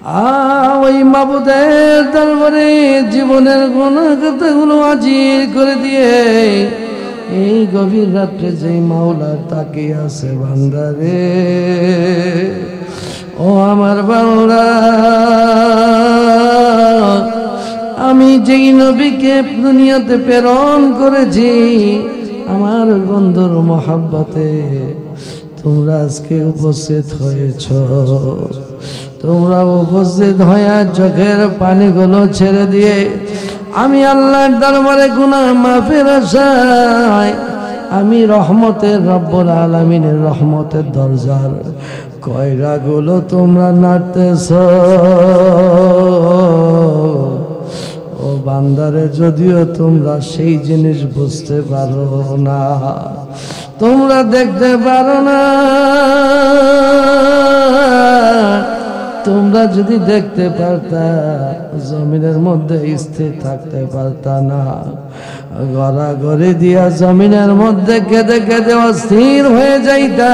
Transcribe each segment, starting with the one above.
ওই মাবুদের দরবারে জীবনের গুনাহ কথাগুলো হাজির করে দিয়ে এই গভীর রাত্রে যে মাওলা তাকিয়ে আছে বান্দারে, ও আমার বান্দা, আমি যেই নবীকে দুনিয়াতে প্রেরণ করেছি আমার বন্ধুর মহব্বতে তোমরা আজকে উপস্থিত হয়েছ। তোমরা উপস্থিত হয়ে চোখের পানিগুলো ছেড়ে দিয়ে আমি আল্লাহর দরবারে গুনাহ মাফের আশায় আমি রহমতের রব্বুল আলামিনের রহমতের দরজার কয়রাগুলো তোমরা নাড়তেছ। ও বান্দারে, যদিও তোমরা সেই জিনিস বুঝতে পারো না, তোমরা দেখতে পারো না, তোমরা যদি দেখতে পারতা জমিনের মধ্যে স্থির থাকতে পারতা না, গড়াগড়ি দিয়া জমিনের মধ্যে কেঁদে কেঁদে অস্থির হয়ে যাইতা,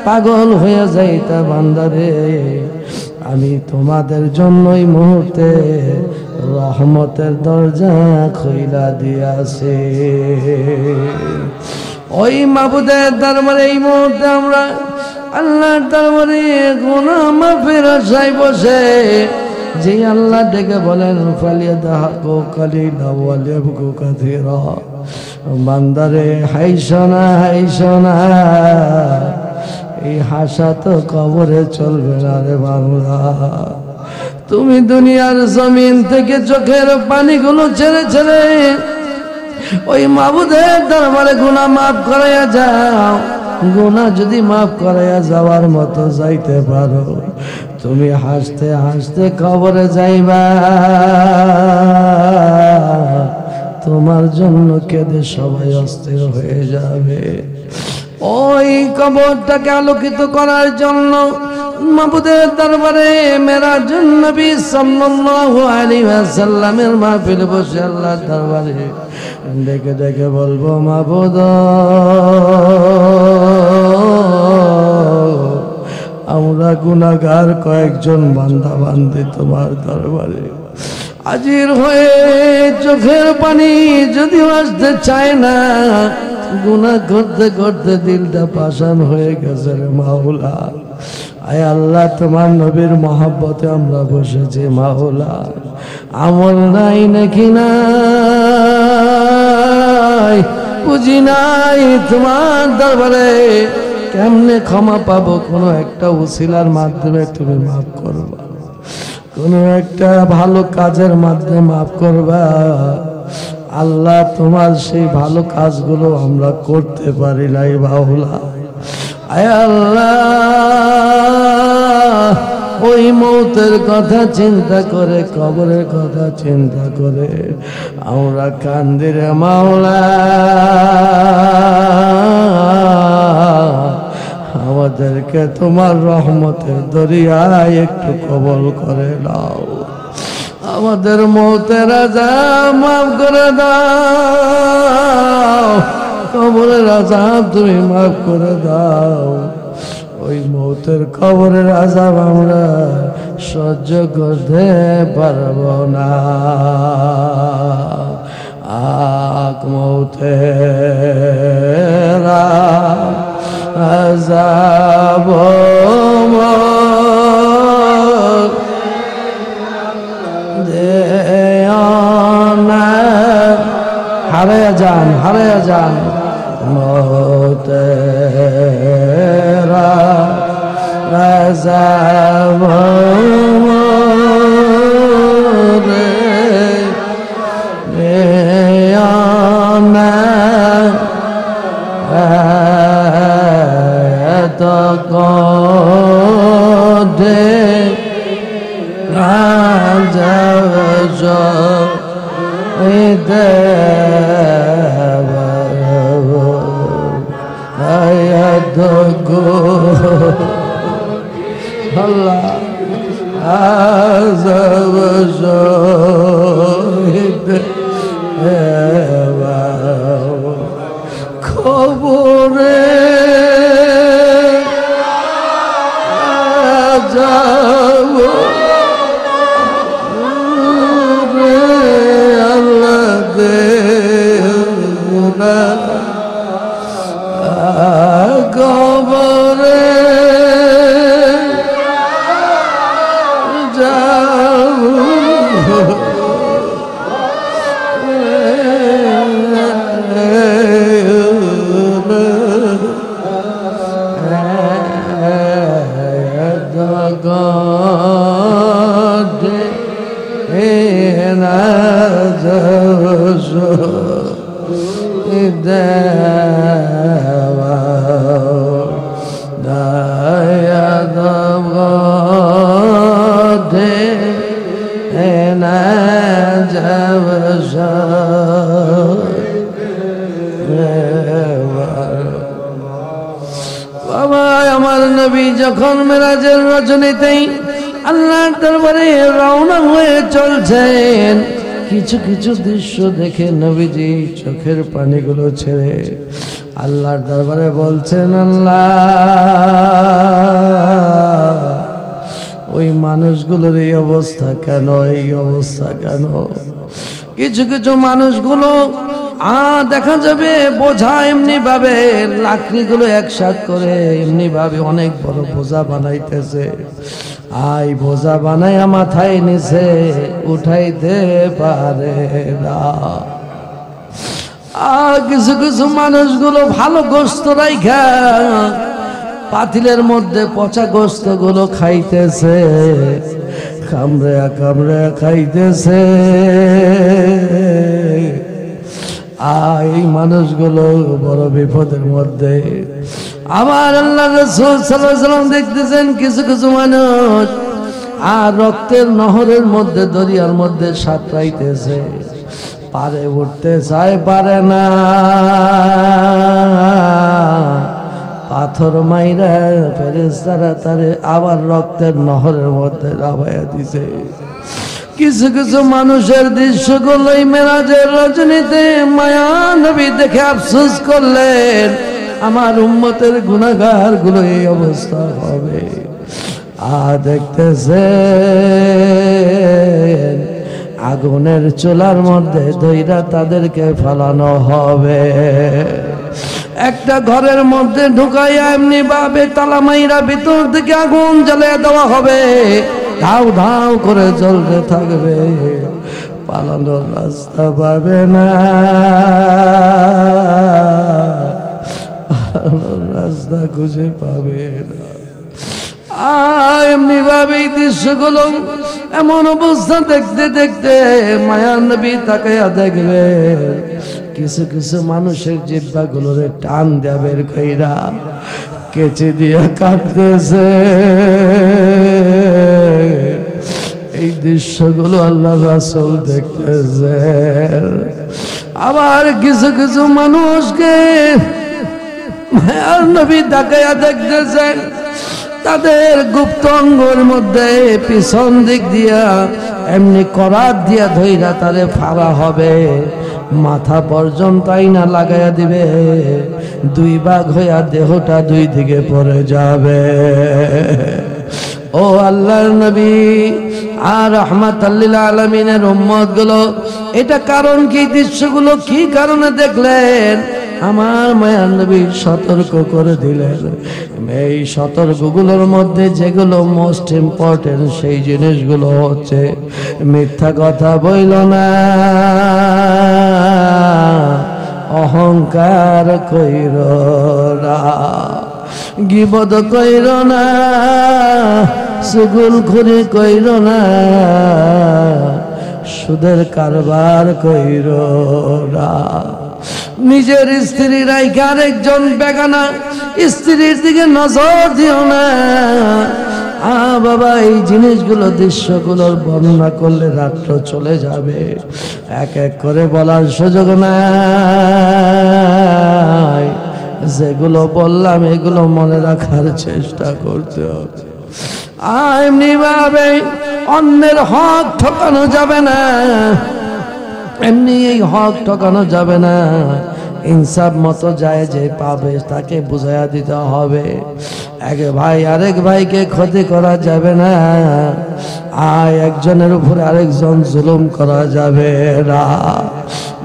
পাগল হয়ে যাইতা। বান্দারে, আমি তোমাদের জন্যই মুহূর্তে রহমতের দরজা খুইলা দিয়াছে। ওই মাবুদের দরবারে এই মুহূর্তে আমরা আল্লাহর দরবারে গুনাহ মাফের আশায় বসে যে আল্লাহ ডেকে বলেন ফালিয়াদহাকু কালিলান ওয়া লিয়াবকু কাসীরা। বান্দারে, হাইসনা হাইসনা, এই হাসা তো কবরে চলবে না রে বাংলা। তুমি দুনিয়ার জমিন থেকে চোখের পানিগুলো ছেড়ে ছেড়ে ওই মাবুদের দরবারে গুনাহ মাফ করাইয়া যাও। গুনাহ যদি মাফ করাইয়া যাওয়ার মতো যাইতে পারো, তুমি হাসতে হাসতে কবরে যাইবা। তোমার জন্য কেঁদে সবাই অস্থির হয়ে যাবে। ওই কবরটাকে আলোকিত করার জন্য মাবুদের দরবারে মেরাজুন নবী সাল্লাল্লাহু আলাইহি ওয়াসাল্লামের মাহফিলে বসে আল্লাহর দরবারে ডেকে ডেকে বলবো, মাবুদ, আমরা গুনাহগার কয়েকজন বান্দা বান্দি তোমার দরবারে হাজির হয়ে চোখের পানি যদিও আসতে চায় না, গুনাহ করতে করতে দিলটা পাষাণ হয়ে গেছে রে মাওলা। আয় আল্লাহ, তোমার নবীর মহব্বতে আমরা বসেছি মাওলা। আমল নাই নাকি নাই, বুঝি নাই তোমার দরবারে কেমনে ক্ষমা পাবো। কোনো একটা উসিলার মাধ্যমে তুমি মাফ করবা, কোনো একটা ভালো কাজের মাধ্যমে মাফ করবা। আল্লাহ, তোমার সেই ভালো কাজগুলো আমরা করতে পারি নাই বাউলা। আয় আল্লাহ, ওই মৌতের কথা চিন্তা করে, কবরের কথা চিন্তা করে আমরা কান্দি রে মাওলা। আমাদেরকে তোমার রহমতের দরিয়ায় একটু কবল করে দাও। আমাদের মৌতের আযাব মাফ করে দাও, কবরের আযাব তুমি মাফ করে দাও। ওই মৌতের কবরের আযাব আমরা সহ্য করতে পারবো না। আক মৌতের আযাব হারায়া যান, হারায়া যান। মৌতেরা আযাব রে আনা এত কদে আযাব আল্লাহ আযাব শহীদ খবরে আযাব যাব বাবা আমার নবী যখন মেরাজের রজনীতেই আল্লাহর দরবারে রওনা হয়ে চলছেন, কিছু কিছু দৃশ্য দেখে নবীজি চোখের পানিগুলো ছেড়ে আল্লাহর দরবারে বলছেন, আল্লাহ ওই মানুষগুলোর এই অবস্থা কেন, এই অবস্থা কেন? কিছু কিছু মানুষগুলো দেখা যাবে বোঝা এমনি ভাবে লাকড়িগুলো একসাথ করে এমনি ভাবে অনেক বড় বোঝা বানাইতেছে, আই বোঝা বানাইয়া মাথায় নিচে উঠাইতে পারে না। কিছু কিছু মানুষগুলো ভালো গোস্ত রাইখা পাতিলের মধ্যে পচা গোস্ত গুলো খাইতেছে, কামড়ে কামড়ে খাইতেছে। এই মানুষগুলো বড় বিপদের মধ্যে। আবার আল্লাহ রাসূল সাল্লাল্লাহু আলাইহি ওয়াসাল্লাম দেখতেছেন কিছু কিছু মানুষ রক্তের নহরের মধ্যে দরিয়ার মধ্যে সাঁতরাইতেছে, পারে উঠতে চায় পারে না, পাথর মাইরা ফেরেশতারা তারে আবার রক্তের নহরের মধ্যে নামাইয়া দিছে। কিছু কিছু মানুষের দৃশ্যগুলোই মেরাজের রজনীতে মায়া নবী দেখে আফসোস করলেন, আমার উম্মতের গুনাহগার গুলো এই অবস্থা হবে। দেখতেছে আগুনের চুলার মধ্যে ধইরা তাদেরকে ফালানো হবে, একটা ঘরের মধ্যে ঢুকাইয়া এমনি ভাবে তালা মাইরা ভিতর থেকে আগুন জ্বালিয়ে দেওয়া হবে, ধাউ ধাউ করে জ্বলতে থাকবে, পালানোর রাস্তা পাবে না, রাস্তা খুঁজে পাবে না। এমনি ভাবে দৃশ্যগুলো এমন অবস্থা দেখতে দেখতে মায়ার নবী তাকাইয়া দেখবে কিছু কিছু মানুষের জিহ্বা গুলোরে টান দেয়া বের কইরা কেচে দিয়া কাটতেছে। এই দৃশ্যগুলো আল্লাহ রাসূল দেখতেছে। আবার কিছু কিছু মানুষকে মায়ার নবী তাকাইয়া দেখতেছেন, তাদের গুপ্ত অঙ্গের মধ্যে পিছন দিক দিয়া এমনি করাত দিয়া ধইরা তারে ফাড়া হবে, মাথা পর্যন্ত আইনা লাগাইয়া দিবে, দুই ভাগ হইয়া দেহটা দুই দিকে পড়ে যাবে। ও আল্লাহর নবী আর রাহমাতাল লিল আলামিনের উম্মত গুলো, এটা কারণ কি, দৃশ্যগুলো কি কারণে দেখলেন? আমার মায়ার নবী সতর্ক করে দিলেন। এই সতর্কগুলোর মধ্যে যেগুলো মোস্ট ইম্পর্টেন্ট সেই জিনিসগুলো হচ্ছে, মিথ্যা কথা বইল না, অহংকার কইর না, গীবত কইর না, চুগলখড়ি কইর না, সুদের কারবার কইর না, নিজের স্ত্রী রাইখা আরেকজন বেগানা স্ত্রীর দিকে নজর দিও না। বাবা এই জিনিসগুলো দৃশ্যগুলোর বর্ণনা করলে রাত্র চলে যাবে, এক এক করে বলার সুযোগ নাই। যেগুলো বললাম এগুলো মনে রাখার চেষ্টা করতে হবে। এমনি ভাবে অন্যের হক ঠকানো যাবে না, এমনি এই হক ঠকানো যাবে না, ইনসাফ মতো যায় যে পাবে তাকে বুঝাইয়া দিতে হবে। এক ভাই আরেক ভাইকে ক্ষতি করা যাবে না, একজনের উপরে আরেকজন জুলুম করা যাবে না।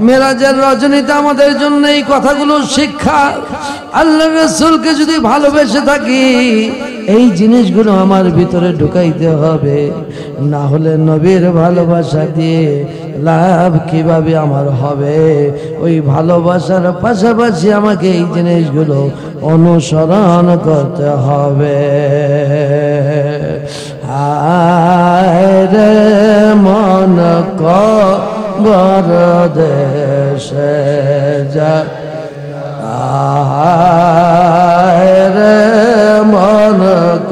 মেরাজের রজনীতে আমাদের জন্য এই কথাগুলো শিক্ষা। আল্লাহ রাসূলকে যদি ভালোবেসে থাকি এই জিনিসগুলো আমার ভিতরে ঢুকাইতে হবে, না হলে নবীর ভালোবাসা দিয়ে লাভ কিভাবে আমার হবে? ওই ভালোবাসার পাশাপাশি আমাকে এই জিনিসগুলো অনুসরণ করতে হবে। আরে মন কবর দেশে যা, আরে মন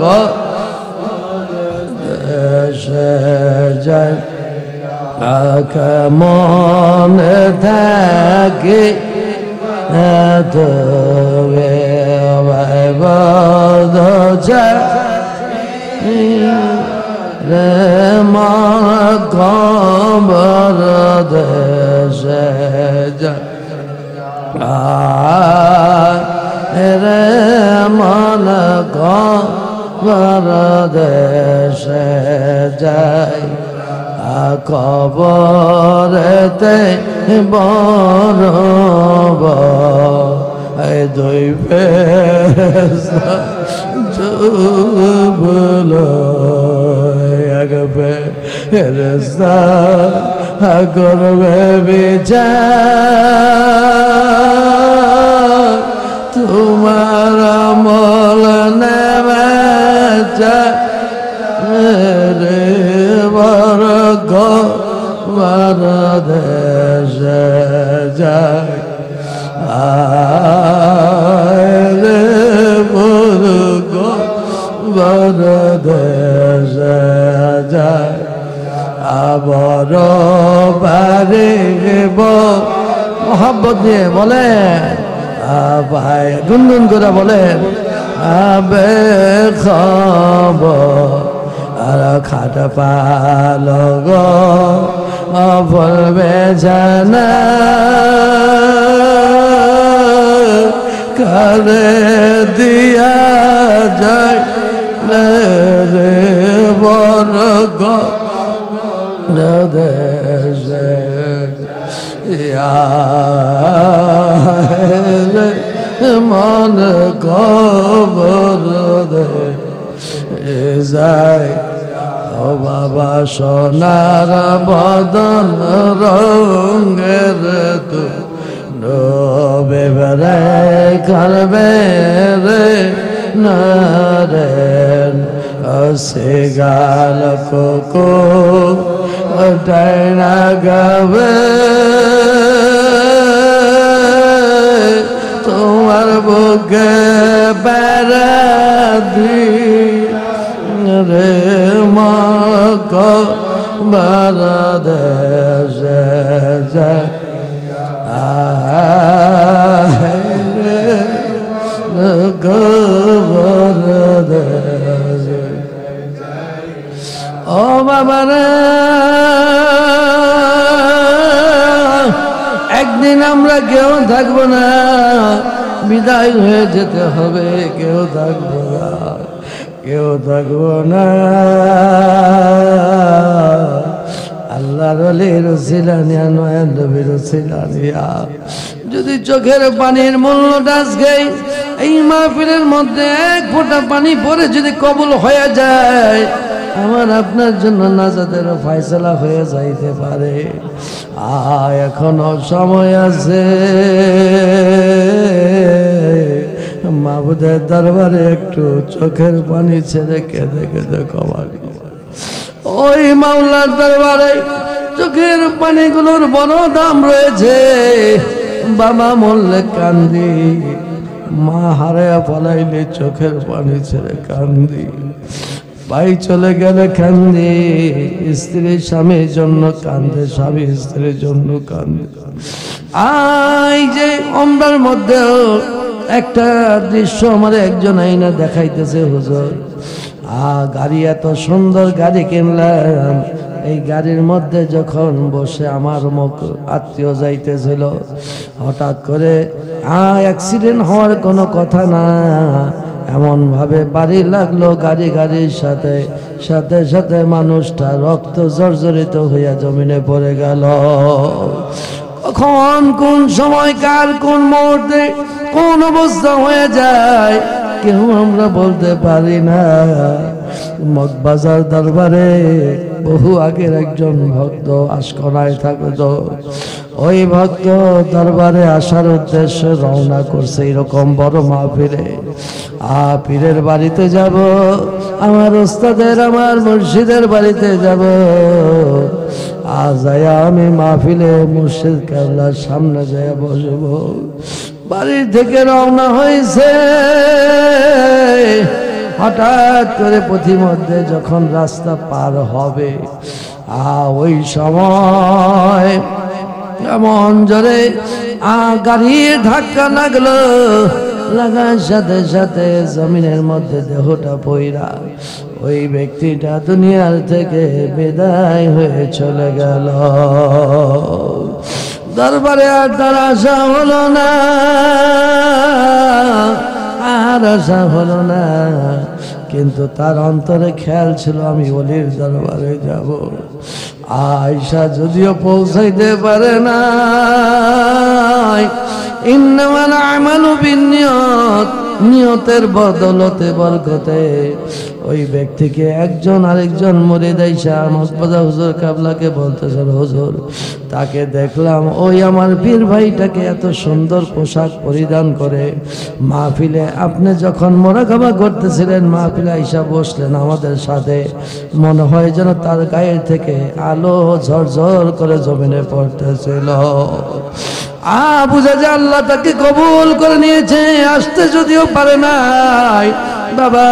কবর দেশে যায়, মনে থাকে তবে রে মন কবর দেশে যায়, রে মন কবর দেশে যায়, কবরেতে বড় দুই ফেরেশতা জুবল এক ফেরেশতা করবে বিচার, তোমার আমল নেবে রে বর্গ বর দেশে যায়, রে বর্গ বর দেশে যায়, আবার বারে মোহাব্বত দিয়ে বলে ভাই গুনগুন করে বলেন, আবে খবর আর খাট পাল গো বলবে জানা, কালে দিয়া যায় রে বর্গ দেশে মন কবর যায়, ও বাবা সোনার বদন রঙের তু ডোবে রে করবে রে নারেন সে গাল কোকো ডাইনা গাবে, তোমার বুকে বেড়াদি রে মক বারাদেশে যায়, ও বাবা রে একদিন আমরা কেউ থাকবো না, বিদায় হয়ে যেতে হবে, কেউ থাকবো না, কেউ থাকবো না। আল্লাহর ওলির উসিলা নিয়া নয়ন নবীর উসিলা নিয়া যদি চোখের পানির মূল্যটা আজকে এই মাহফিলের মধ্যে এক ফোঁটা পানি পড়ে যদি কবুল হয়ে যায়, আমার আপনার জন্য নাজাতের ফয়সালা হয়ে যাইতে পারে। এখনো সময় আছে, মাহবুদের দরবারে একটু চোখের পানি ছেড়ে কেঁদে কেঁদে ক্ষমা ওই মাওলার দরবারে চোখের পানিগুলোর বড় দাম রয়েছে। বাবা মরলে কান্দি, মা হারায়া পলাইলে চোখের পানি ছেড়ে কান্দি, ভাই চলে গেলে কান্দি, স্ত্রী স্বামীর জন্য কান্দে, স্বামী স্ত্রীর জন্য কান্দে। আই যে অন্ধার মধ্যেও একটা দৃশ্য আমার একজন আইনা দেখাইতেছে, হুজুর গাড়ি এত সুন্দর গাড়ি কিনলাম, এই গাড়ির মধ্যে যখন বসে আমার মুখ আত্মীয় যাইতেছিল, হঠাৎ করে অ্যাক্সিডেন্ট হওয়ার কোনো কথা না, এমন ভাবে বাড়ি লাগলো গাড়ির সাথে সাথে সাথে মানুষটা রক্ত জর্জরিত হইয়া জমিনে পড়ে গেল। কখন কোন সময় কার কোন মুহূর্তে কোন অবস্থা হয়ে যায় কেউ আমরা বলতে পারি না। মগবাজার দরবারে বহু আগের একজন ভক্ত আশকনায় থাকতো। ওই ভক্ত দরবারে আসার উদ্দেশ্যে রওনা করছে এরকম বড় মাহফিলে। পীরের বাড়িতে যাব, আমার ওস্তাদের আমার মুর্শিদের বাড়িতে যাব। যায়া আমি মাহফিলে মুর্শিদ কেবলার সামনে যাইয়া বসবো। বাড়ির থেকে রওনা হয়েছে, হঠাৎ করে পথিমধ্যে যখন রাস্তা পার হবে, ওই সময় এমন জোরে গাড়ির ধাক্কা লাগলো, লাগার সাথে সাথে জমিনের মধ্যে দেহটা পইরা ওই ব্যক্তিটা দুনিয়ার থেকে বিদায় হয়ে চলে গেল। দরবারে আর তার আশা হলো না, আর আশা হলো না। কিন্তু তার অন্তরে খেয়াল ছিল আমি ওলির দরবারে যাব। আয়সা যদিও পৌঁছাইতে পারে না, ইন্নামাল আমালু বিন্নিয়ত, নিয়তের বদলতে বরকতে ওই ব্যক্তিকে একজন আরেকজন মুরিদ আইসা মসবাদা হুজুর কাবলাকে বলতেছেন, হুজুর তাকে দেখলাম, ওই আমার পীর ভাইটাকে এত সুন্দর পোশাক পরিধান করে মাহফিলে আপনি যখন মোরাকাবা করতেছিলেন, মাহফিলে আইসা বসলেন আমাদের সাথে, মনে হয় যেন তার গায়ের থেকে আলো ঝরঝর করে জমিনে পড়তেছিল। বুঝা যায় আল্লাহ তাকে কবুল করে নিয়েছে। আসতে যদিও পারে নাই, বাবা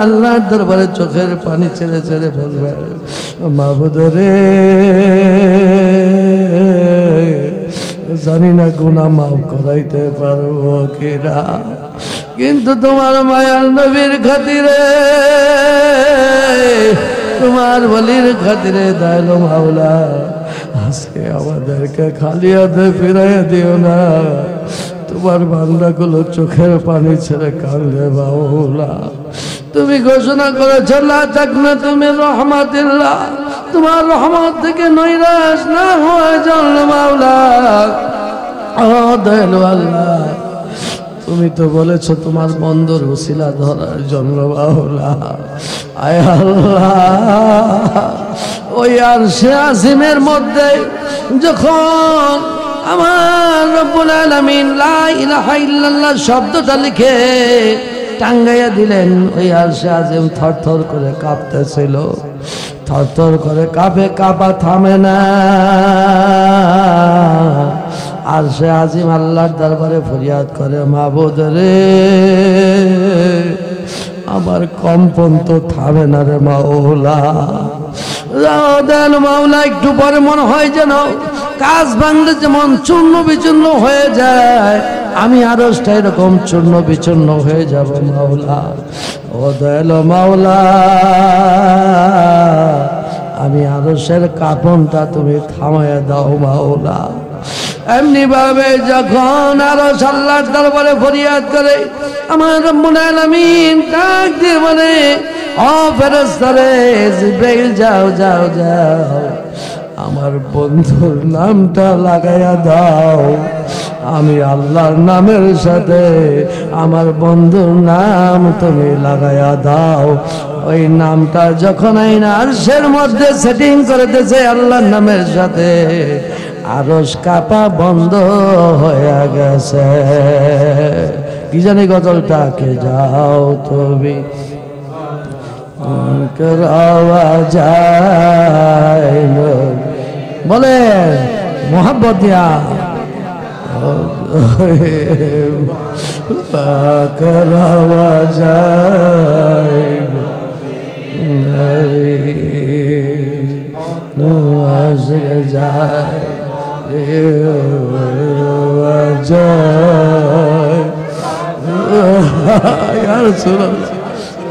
আল্লাহর দরবারে চোখের পানি ছেড়ে ছেড়ে বলবে, মাবুদ রে জানি না গুনাহ মাফ করাইতে পারবো কিনা, কিন্তু তোমার মায়ার নবীর খাতিরে, তোমার বলির খাতিরে দয়ালু মাওলা আজকে আমাদেরকে খালি হাতে ফিরাইয়া দিও না। তোমার বান্দাগুলো চোখের পানি ছেড়ে কাঁদে মাওলা। তুমি ঘোষণা করেছো লা তাকনাতু মির রাহমাতিল্লাহ, তোমার রহমত থেকে নৈরাশ না হয়ে যান মাওলা। ও দয়ালু আল্লাহ, তুমি তো বলেছো তোমার বন্ধুর উসিলা ধরার জন্য মাওলা। আয় আল্লাহ, ওই আরশে আজিমের মধ্যে যখন আমার রব্বুল আলামিন লা ইলাহা ইল্লাল্লাহ শব্দটা লিখে টাঙ্গাইয়া দিলেন, ওই আরশে আজিম থরথর করে কাঁপতেছিল। থরথর করে কাঁপে, কাঁপা থামে না। আরশে আজিম আল্লাহর দরবারে ফরিয়াদ করে, মাবুদ রে আমার কম্পন তো থামে না রে মাওলা। মাওলা একটু পরে মনে হয় যেন কাজ ভাঙলে যেমন চূর্ণ বিচূর্ণ হয়ে যায়, আমি আরশটা এরকম চূর্ণ বিচূর্ণ হয়ে যাব মাওলা। ও দয়ালু মাওলা, আমি আরশের কাঁপনটা তুমি থামায়া দাও মাওলা। এমনি ভাবে যখন আরশ আল্লাহর দরবারে ফরিয়াদ করে, আমার রব্বুল আলামিন ডাক দিয়ে বলে, ও ফেরেশতারে জিবরাইল যাও যাও যাও, আমার বন্ধুর নামটা লাগাইয়া দাও। আমি আল্লাহর নামের সাথে আমার বন্ধুর নাম তুমি লাগাইয়া দাও। ওই নামটা যখন আইনা আরশের মধ্যে সেটিং করে দিয়েছে আল্লাহর নামের সাথে, আরশ কাঁপা বন্ধ হয়ে গেছে। কি জানি গজলটাকে যাও তুমি আওয়াজ বলে মোহাব্বত দিয়া আওয়াজ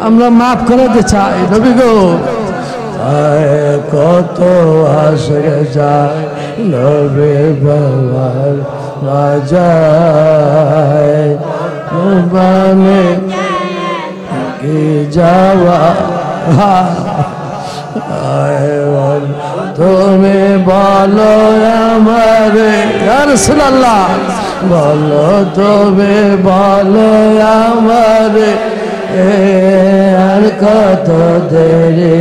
আমরা মাফ করাতে চাই নবী গো। কত আসে যায় নবী বাবার রাজায় বানে কি যাওয়া। তুমি বলো আমারে ইয়া রাসূলুল্লাহ, বলো তুমি বলো আমারে আর কত দেরি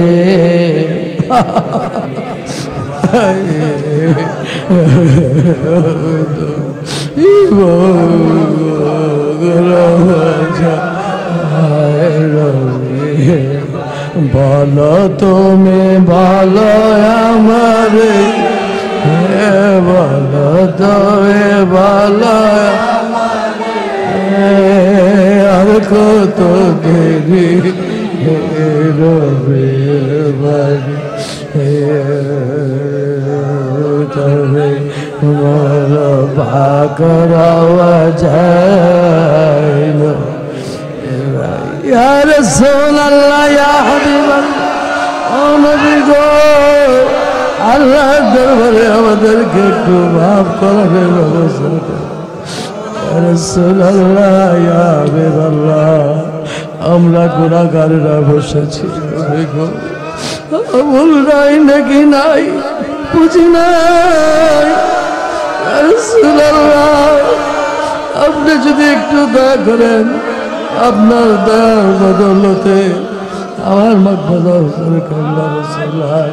বলো তুমি বলো আমারে বলো তুমি বলো আর কত দেরি রবে বাড়ি তবে বলো ভাকরাওয়া যায় না ইয়া রাসূলুল্লাহ ইয়া হাবিবাল্লাহ ও নবী গো আল্লাহর দরবারে আমাদেরকে একটু মাফ করার ব্যবস্থা করুন ইয়া রাসূলুল্লাহ ইয়া হাবিবাল্লাহ আমরা গুনাহগাররা বসেছি নবী গো ভুল নাই নাকি নাই বুঝি নাই ইয়া রাসূলুল্লাহ আপনি যদি একটু দয়া করেন আপনার দয়ার বদলতে আমার মাগফিরাত করে আল্লাহ রাসূলুল্লাহ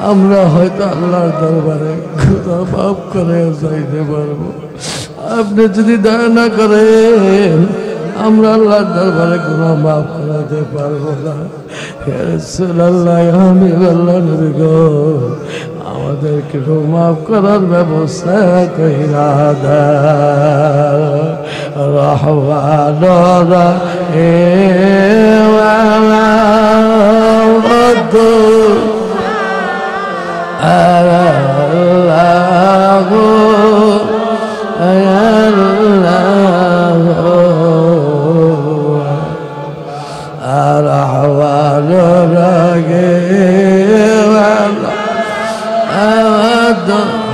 আমরা হয়তো আল্লাহর দরবারে খুদা মাফ করে যাইতে পারবো আপনি যদি দয়া না করেন আমরা আল্লাহর দরবারে গুনাহ মাফ করাতে পারবো না ইয়া রাসূলুল্লাহ আমি আল্লাহ নবী গো আমাদেরকে মাফ করার ব্যবস্থা কইরা দাও রহমান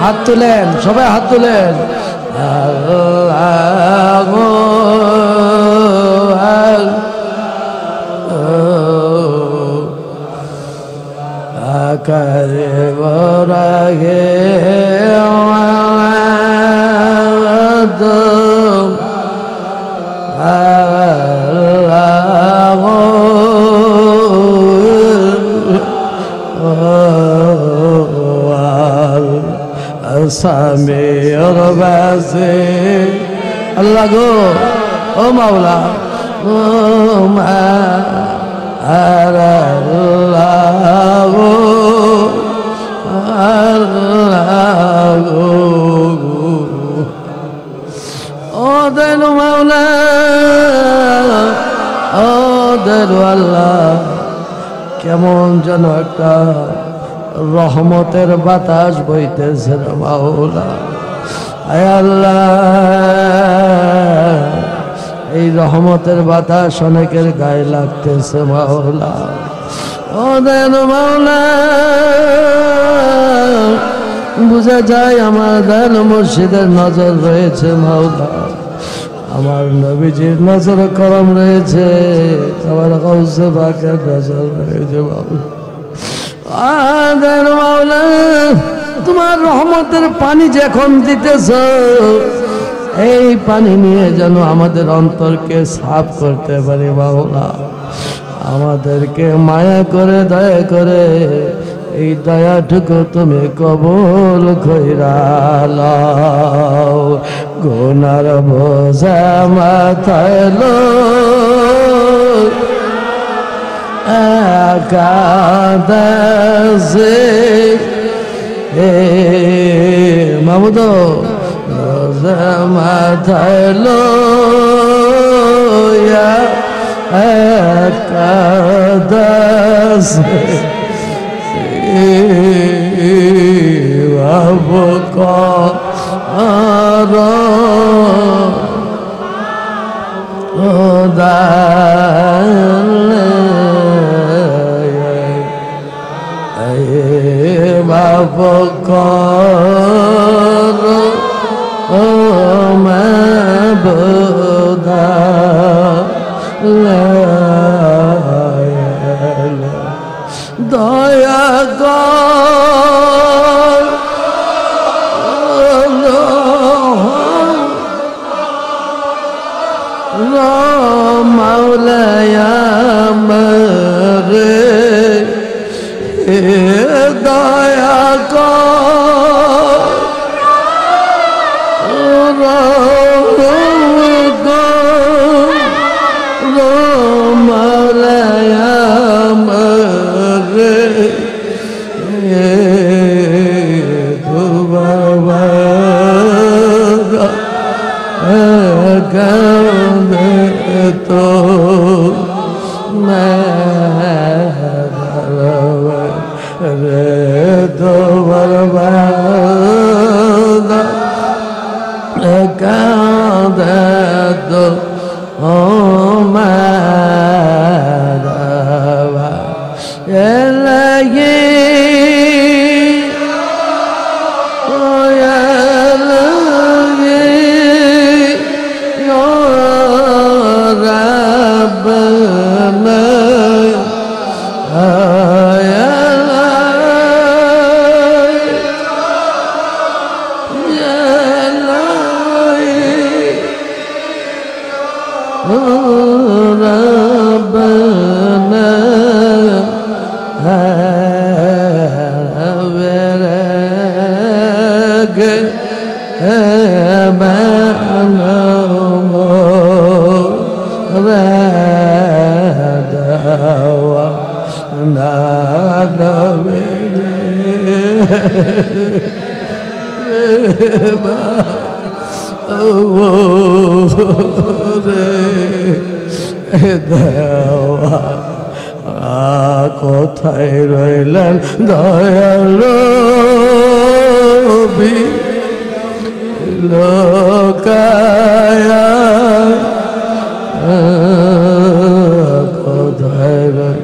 হাত তুলেন সবাই হাত তুলেন করে বরাগে সামির বাসে আল্লাহ গো ও মাওলা ও মা আল্লাহ গো আল্লাহ গো ও দেনু মাওলা ও দেনু আল্লাহ কেমন যেন একটা রহমতের বাতাস বইতেছে মাওলা আয় আল্লাহ এই রহমতের বাতাস অনেকের গায়ে লাগতেছে মাওলা ও দেন মাওলা বুঝা যায় আমার দেন মুর্শিদের নজর রয়েছে মাওলা আমার নবীজির নজর করম রয়েছে আমার গাউসে পাকের নজর রয়েছে মাওলা মাওলা তোমার রহমতের পানি যখন দিতেছ এই পানি নিয়ে যেন আমাদের অন্তরকে সাফ করতে পারি মাওলা আমাদেরকে মায়া করে দয়া করে এই দয়াটুকু তুমি কবুল কইরা লও গুনার বোঝা মাথায় লই কাদাসে মামুদ মাথায় লইয়া কাদাসে আর বকর ও মাবুদা দয়া কর মাওলায়া দয়া কোথায় রইলেন দয়াল লোকায়া কোথায় রইলেন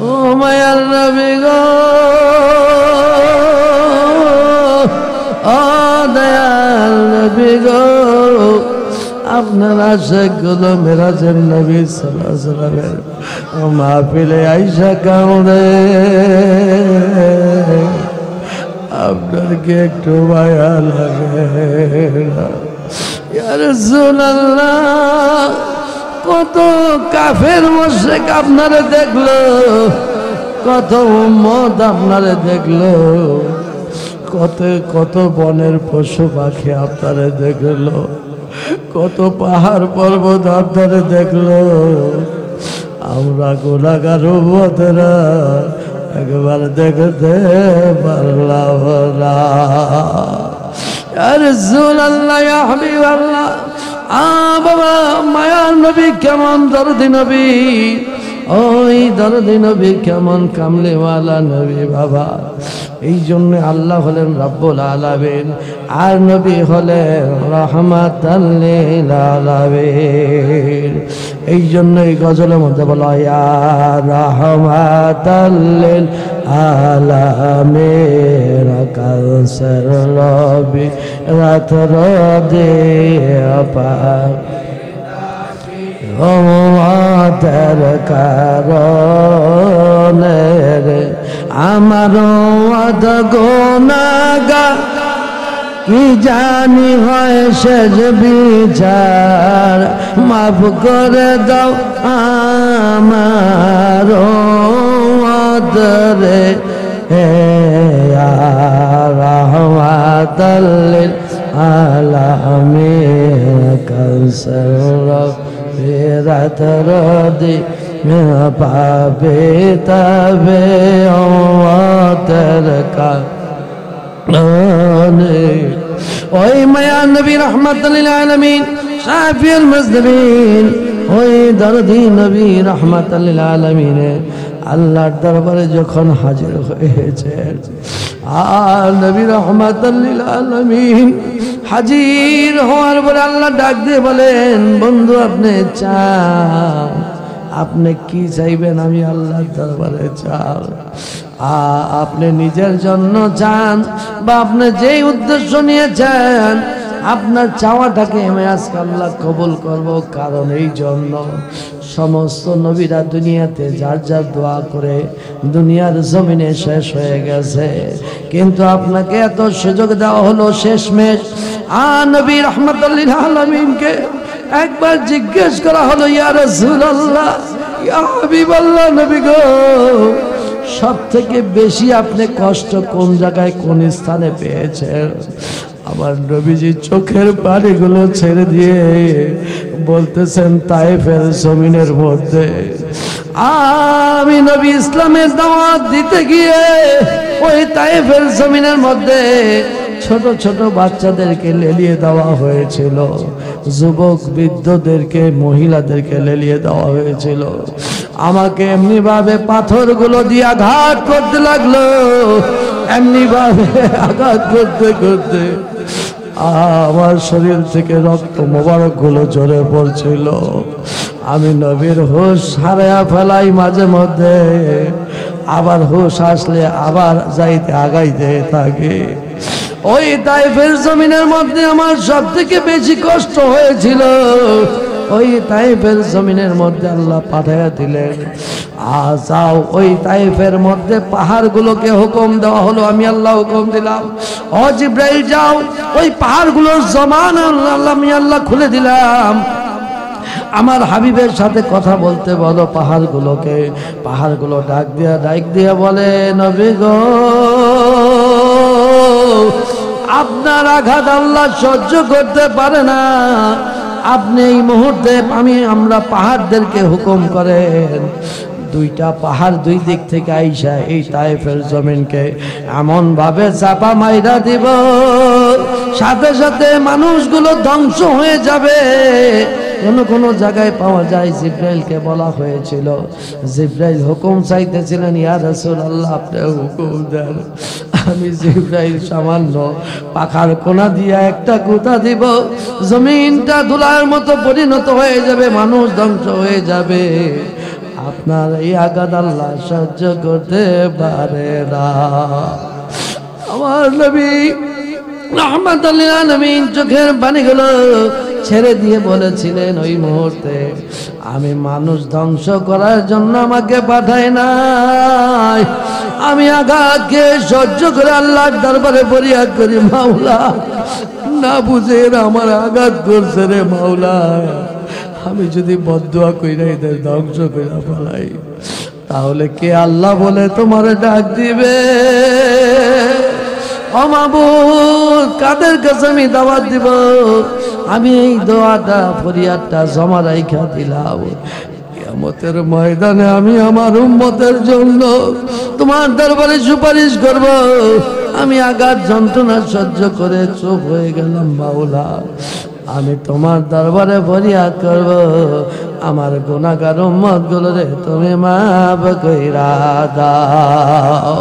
ও মায়ার নবী গো, ও দয়াল নবী গো, আপনার আশিকগুলো মেরাজের নবী সাল্লাল্লাহু আলাইহি ওয়াসাল্লামের মাহফিলে আইসা কাঁদে। আপনার কি একটু মায়া লাগে না? ইয়া রাসূলুল্লাহ, কত কাফের মুশরিক আপনারে দেখলো, কত উম্মত আপনারে দেখলো, কত কত বনের পশু পাখি আপনারে দেখলো, কত পাহাড় পর্বত আপনারে দেখলো। আমরা গুনাহগার উম্মতেরা একবার দেখতে পারলাম না। ইয়া রাসূলুল্লাহ, ইয়া হাবিবাল্লাহ, বাবা মায়ার নবী কেমন দরদি নবী, ওই দরদি নবী কেমন কামলেওয়ালা নবী বাবা। এই জন্য আল্লাহ হলেন রব্বুল আলামিন আর নবী হলেন রাহমাতাল লিল আলামিন। এই জন্য এই গজলের মধ্যে বলা ইয়া রাহমাতাল লিল আলামিন কাউসার নবী রাতর দে আপা ওমাতের কারণে আমার আদ গুনাহগার কি জানি হয় শেষ বিচার, মাফ করে দাও আমার আদরে রাহমাতাল লিল আলামিন কাউসার রাতর দি পাবে তবে ওয়াতের কারণে। ওই মায়া নবী রাহমাতাল লিল আলামিন শাফিউল মুজনিবিন, ওই দরদি নবী রাহমাতাল লিল আলামিন আল্লাহর দরবারে যখন হাজির হয়েছেন আর নবী রাহমাতাল লিল আলামিন হাজির হওয়ার পরে আল্লাহ ডাক দিয়ে বলেন, বন্ধু আপনি চান, আপনি কি চাইবেন? আমি আল্লাহর দরবারে চান। আপনি নিজের জন্য চান বা আপনি যেই উদ্দেশ্য নিয়ে চান, আপনার চাওয়াটাকে আমি আজকে আল্লাহ কবুল করব। কারণ এই জন্য সমস্ত নবীরা দুনিয়াতে যার যার দোয়া করে দুনিয়ার জমিনে শেষ হয়ে গেছে, কিন্তু আপনাকে এত সুযোগ দেওয়া হলো শেষমেশ নবী রাহমাতুল লিল আলামিনকে একবার জিজ্ঞেস করা হলো, ইয়া রাসূলুল্লাহ, ইয়া হাবিবাল্লাহ, নবী গো, সব থেকে বেশি আপনি কষ্ট কোন জায়গায় কোন স্থানে পেয়েছেন? আমার নবীজি চোখের পানিগুলো ছেড়ে দিয়ে বলতেছেন, তায়েফের জমিনের মধ্যে আমি নবী ইসলামের দাওয়াত দিতে গিয়ে ওই তায়েফের জমিনের মধ্যে ছোট ছোট বাচ্চাদেরকে লেলিয়ে দেওয়া হয়েছিল, যুবক বৃদ্ধদেরকে মহিলাদেরকে লেলিয়ে দেওয়া হয়েছিল। আমাকে এমনি ভাবে পাথরগুলো দিয়ে আঘাত করতে লাগলো, এমনি ভাবে আঘাত করতে করতে আমার শরীর থেকে রক্ত মোবারক গুলো ঝরে পড়ছিল। আমি নবীর হুঁশ হারায়া ফেলাই মাঝে মধ্যে, আবার হুঁশ আসলে আবার যাইতে আগাইতে থাকে। ওই তায়েফের জমিনের মধ্যে আমার সব থেকে বেশি কষ্ট হয়েছিল। ওই তায়েফের জমিনের মধ্যে আল্লাহ পাঠাইয়া দিলেন, যাও ওই তায়েফের মধ্যে পাহাড়গুলোকে হুকুম দেওয়া হলো, আমি আল্লাহ হুকুম দিলাম, ও জিব্রাইল যাও ওই পাহাড়গুলোর জমান আমি আল্লাহ খুলে দিলাম, আমার হাবিবের সাথে কথা বলতে বলো পাহাড়গুলোকে। পাহাড়গুলো ডাক দিয়া বলে, নবী গো, আপনার আঘাত আল্লাহ সহ্য করতে পারে না, আপনি এই মুহূর্তে আমরা পাহাড়দেরকে হুকুম করেন, দুইটা পাহাড় দুই দিক থেকে আইসা এই তায়েফের জমিনকে এমন ভাবে চাপা মাইরা দিব, সাথে সাথে মানুষগুলো ধ্বংস হয়ে যাবে। কোন জায়গায় পাওয়া যায় জিব্রাইলকে বলা হয়েছিল, জিব্রাইল হুকুম চাইতেছিলেন, ইয়া রাসূলুল্লাহ আপনি হুকুম দেন। আমি জিব্রাইল সামান্য পাখার কোনা দিয়া একটা গুঁতা দিব, জমিনটা ধুলার মতো পরিণত হয়ে যাবে, মানুষ ধ্বংস হয়ে যাবে। আপনার এই আঘাত আল্লাহ সহ্য করতে পারে না। আমার নবী রাহমাতুল লিল আলামিন চোখের পানিগুলো ছেড়ে দিয়ে বলেছিলেন, ওই মুহূর্তে আমি মানুষ ধ্বংস করার জন্য আমাকে পাঠায় নাই, আমি আঘাতকে সহ্য করে আল্লাহর দরবারে ফরিয়াদ করি, মাওলা না বুঝে আমার আঘাত করছে রে মাওলা, আমি যদি বদদুয়া কইরা এদের ধ্বংস করে ফেলাই তাহলে কে আল্লাহ বলে তোমার ডাক দিবে? ও মাবুদ, কাদের কাছে আমি দাওয়াত দিব? আমি এই দোয়াটা ফরিয়াদটা জমা রাইখা দিলাম, কিয়ামতের ময়দানে আমি আমার উম্মতের জন্য তোমার দরবারে সুপারিশ করব। আমি আঘাত যন্ত্রণা সহ্য করে চুপ হয়ে গেলাম, মাওলা আমি তোমার দরবারে ফরিয়াদ করব, আমার গুনাহগার উম্মতগুলোরে তুমি মাফ কইরা দাও।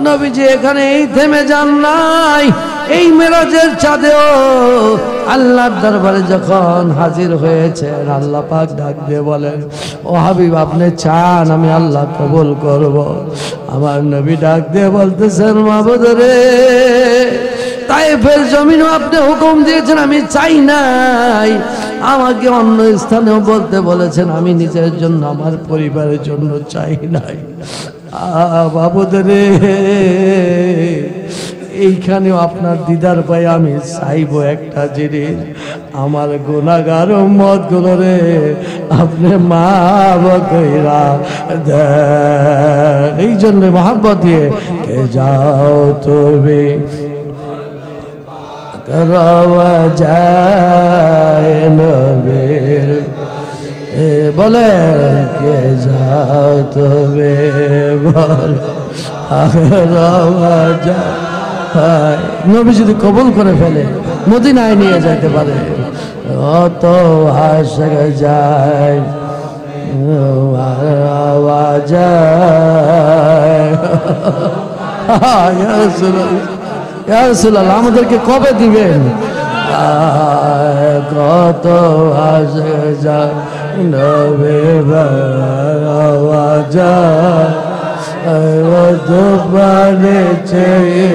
নবীজি এখানে থেমে যান নাই, এই মেরাজের চাঁদেও আল্লাহর দরবারে যখন হাজির হয়েছেন, আল্লাহ পাক ডাক দিয়ে বলেন, ও হাবিব আপনি চান আমি আল্লাহ কবুল করব। আমার নবী ডাক দিয়ে বলতেছেন, মাবুদ রে, তায়েফের জমিনও আপনি হুকুম দিয়েছেন, আমি চাই নাই, আমাকে অন্য স্থানেও বলতে বলেছেন, আমি নিজের জন্য আমার পরিবারের জন্য চাই নাই। বাবুদ রে, এইখানেও আপনার দিদার পাই আমি চাইবো একটা জিনিস, আমার গুনাহগার উম্মত গুলো রে আপনি মাফ কইরা দেন। এই জন্য মহব্বত দিয়ে কে যাও তুমি করওয়া যায় নবীর, বলে কে যাও তুমি বল নবী যদি কবুল করে ফেলে মদিনায় নিয়ে যাইতে পারে, অত আশা যায় আওয়াজ ইয়া রাসূলুল্লাহ, ইয়া রাসূলুল্লাহ, আমাদেরকে কবে দিবেন? কত আসে যায় নবীর আওয়াজ, পানে চেয়ে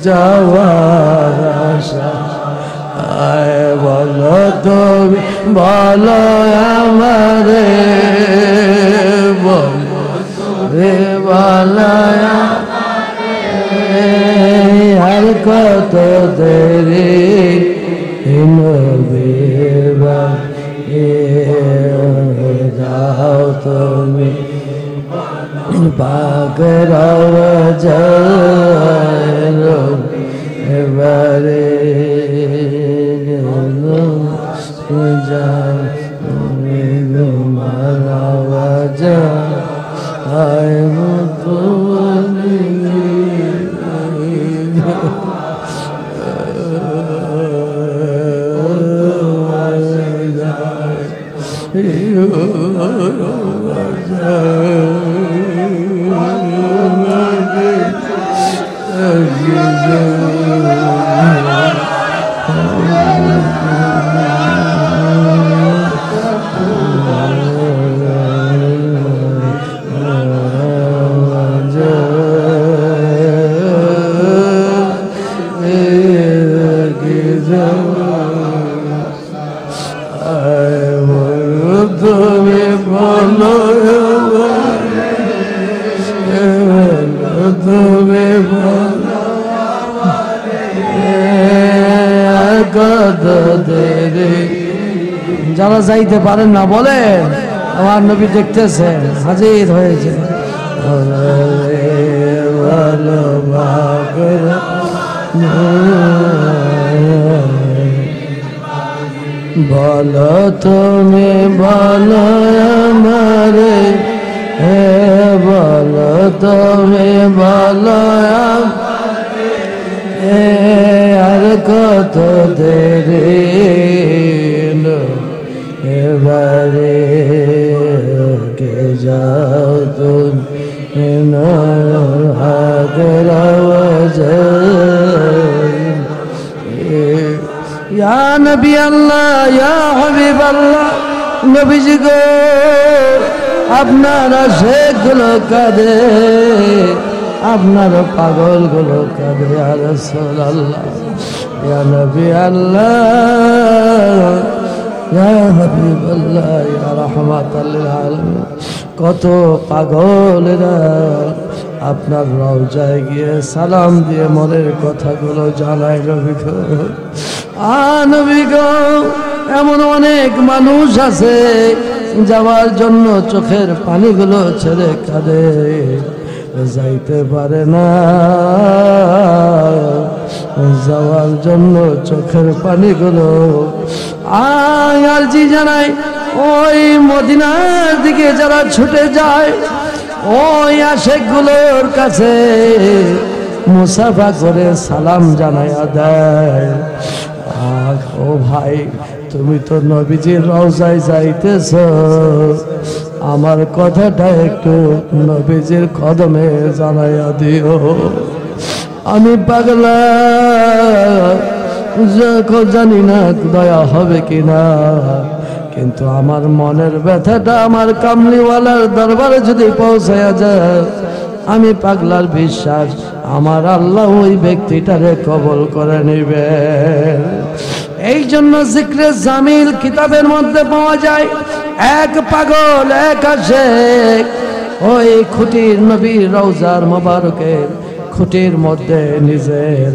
যাওয়ার আশা। বলো তুমি, বলো আমারে, বলো রে বলো আর কত দেরি যাও তুমি পাগল এবারে মারাওয়াজ আয় যারা যাইতে পারেন না বলেন, আমার নবী দেখতেছেন, হাজির হয়েছে। বলো তুমি, বলো আমারে, হে বলো তুমি, বলো আর কত দেরি এবারে কে যাও তুমি হাতের আওয়াজ। ইয়া নবী আল্লাহ, ইয়া হাবিব আল্লাহ, নবীজি গো আপনার আশিকগুলো কাঁদে, আপনার পাগলগুলো কাঁদে। ইয়া রাসূলুল্লাহ, ইয়া নবী আল্লাহ, ইয়া হাবিব আল্লাহ, ইয়া রাহমাতাল লিল আলামিন। কত পাগলেরা আপনার রওজায় গিয়ে সালাম দিয়ে মনের কথাগুলো জানায় নবী গো। নবী গো, এমন অনেক মানুষ আছে যাওয়ার জন্য চোখের পানিগুলো ছেড়ে কাঁদে, যাইতে পারে না, যাওয়ার জন্য চোখের পানিগুলো আরজি জানাই। ওই মদিনার দিকে যারা ছুটে যায়, ওই আশিকগুলোর কাছে মুসাফা করে সালাম জানাইয়া দেয়। ও ভাই, তুমি তো নবীজির রওজায় যাইতেছ, আমার কথাটা একটু নবীজির কদমে জানাইয়া দিও। আমি পাগলা, জানি না দয়া হবে কিনা, কিন্তু আমার মনের ব্যথাটা আমার কামলিওয়ালার দরবারে যদি পৌঁছায়া যায়, আমি পাগলার বিশ্বাস আমার আল্লাহ ওই ব্যক্তিটারে কবল করে নিবে। এই জন্য জিক্রে জামিল কিতাবের মধ্যে পাওয়া যায়, এক পাগল এক আশিক ওই খুঁটির নবীর রওজার মোবারকের খুঁটির মধ্যে নিজের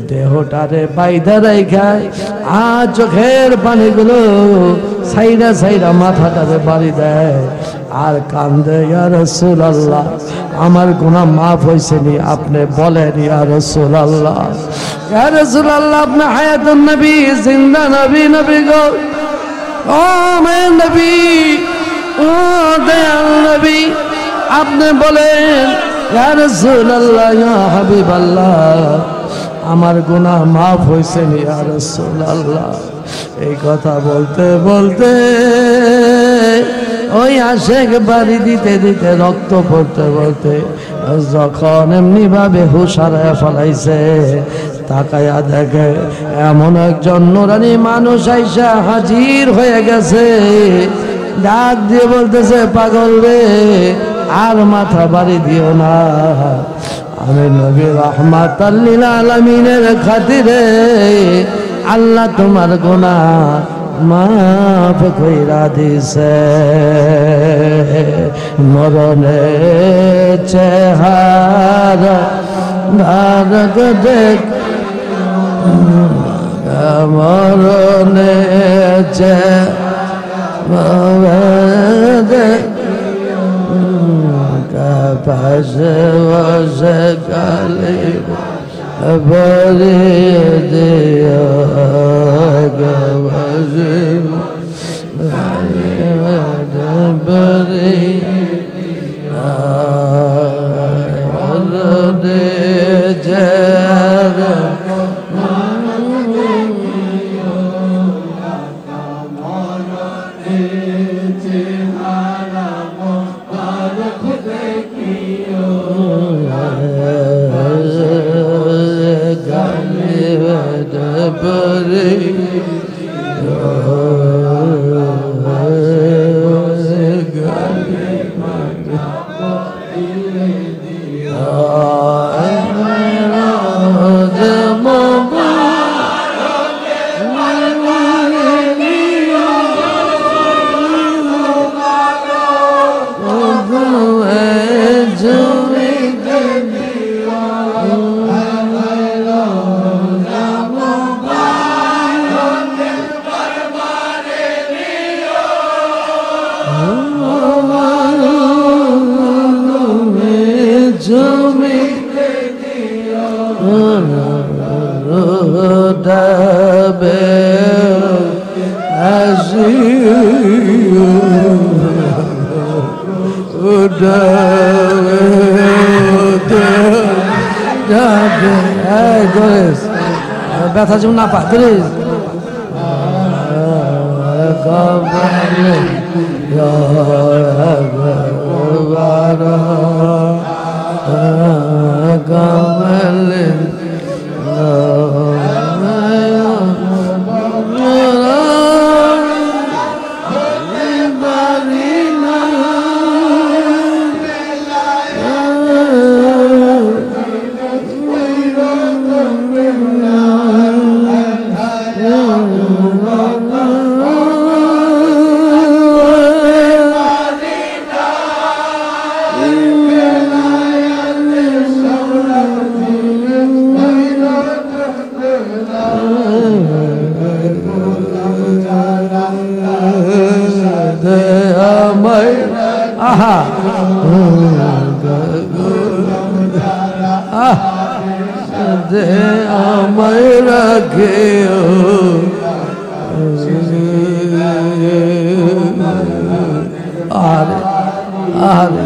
দেহটারে বাইধা রাখায় আর চোখের পানিগুলো সাইরা সাইরা মাথাটারে বাড়ি দেয় আর কান্দে, ইয়া রাসূলুল্লাহ, আমার গুনাহ মাফ হয়েছে নি? আপনি বলেন ইয়া রাসূলুল্লাহ, ইয়া রাসূলুল্লাহ, আপনি হায়াতুন নবী, জিন্দা নবী, নবী গো, ও আমার নবী, ও দয়াল নবী, আপনি বলেন ইয়া রাসূলুল্লাহ, ইয়া হাবিবাল্লাহ, আমার গুনাহ মাফ হয়েছে নি ইয়া রাসূলুল্লাহ? এই কথা বলতে বলতে ও ওই আশেক বাড়ি দিতে দিতে রক্ত পড়তে পড়তে যখন এমনি ভাবে হুঁশ হারায় ফেলাইছে, তাকায়া দেখে এমন একজন নুরানি মানুষ আইসা হাজির হয়ে গেছে। ডাক দিয়ে বলতেছে, পাগল রে, আর মাথা বাড়ি দিও না, আমি নবী রাহমাতাল লিল আলামিনের খাতিরে আল্লাহ তোমার গুনাহ মাফ কইরা দিছে। মরণে চেহারা ভারত দেখ, মরণে চেহারা দেখ, পাশে বসে কালি ভরিয়ে দিও গবাসে ব্যথা যেমন না পায় আমায় রাখে আরে আরে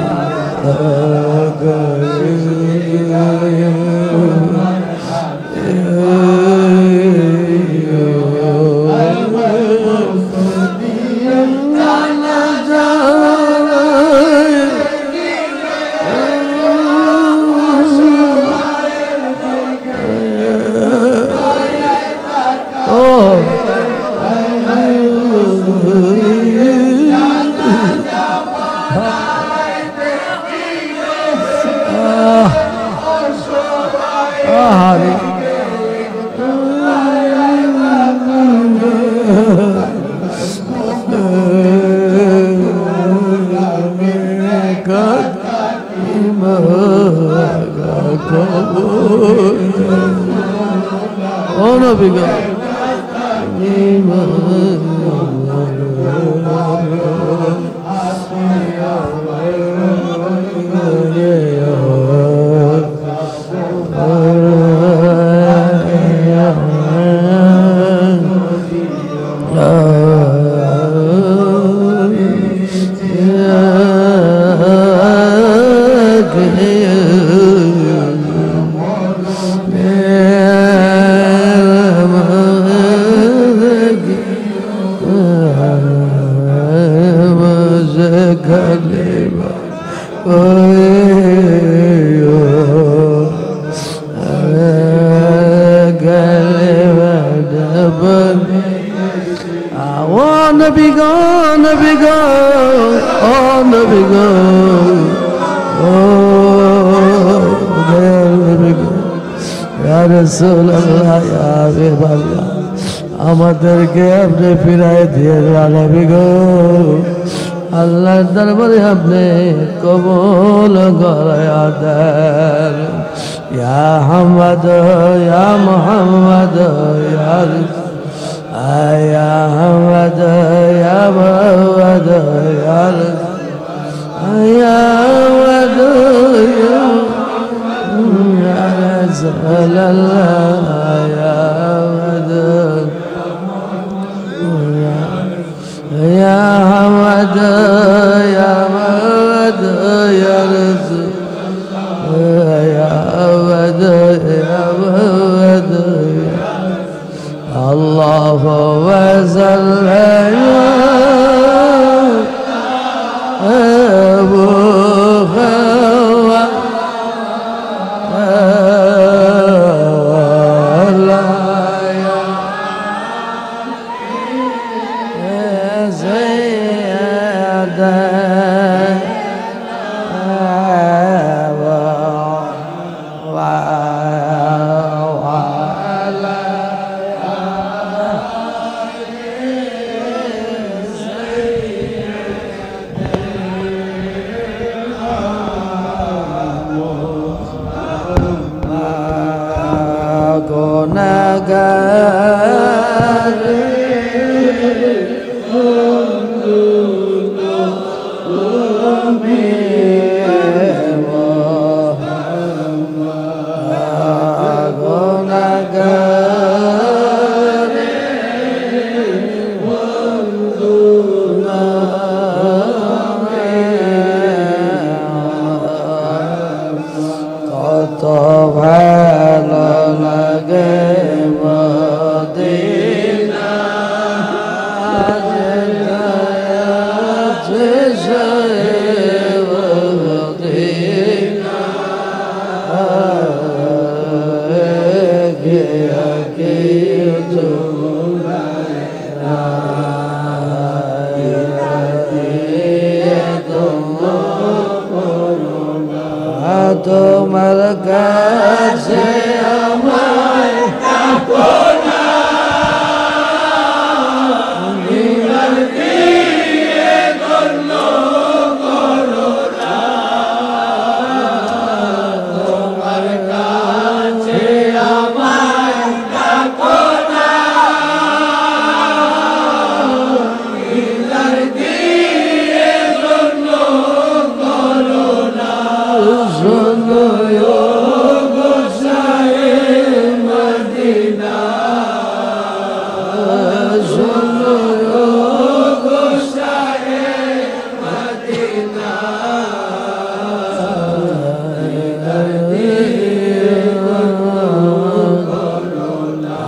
Oh गले Oh Nabi go, Nabi go, oh Nabi go, oh Nabi go, Ya Rasulullah, Ya Habiballah, আমাদেরকে আপনি ফিরাই দিয়ে Nabi go, আল্লাহর দরবারে আপনি কবুল করায়া দেন, Ya Hamad, Ya Muhammad, Ya Ya Hamad, Ya Muhammad, Ya Ya Hamad, Ya Rasulullah, Ya Hamad, Ya Hamad, Ya Muhammad, Ya Rasul, Ya Hamad, Ya Muhammad, Allahumma salli Abu তোমার কাছে আমায় আপনা নিবার দিয়ে গণ্য করো না, তোমার কাছে আমায় আপনা নিবার দিয়ে গণ্য করো না।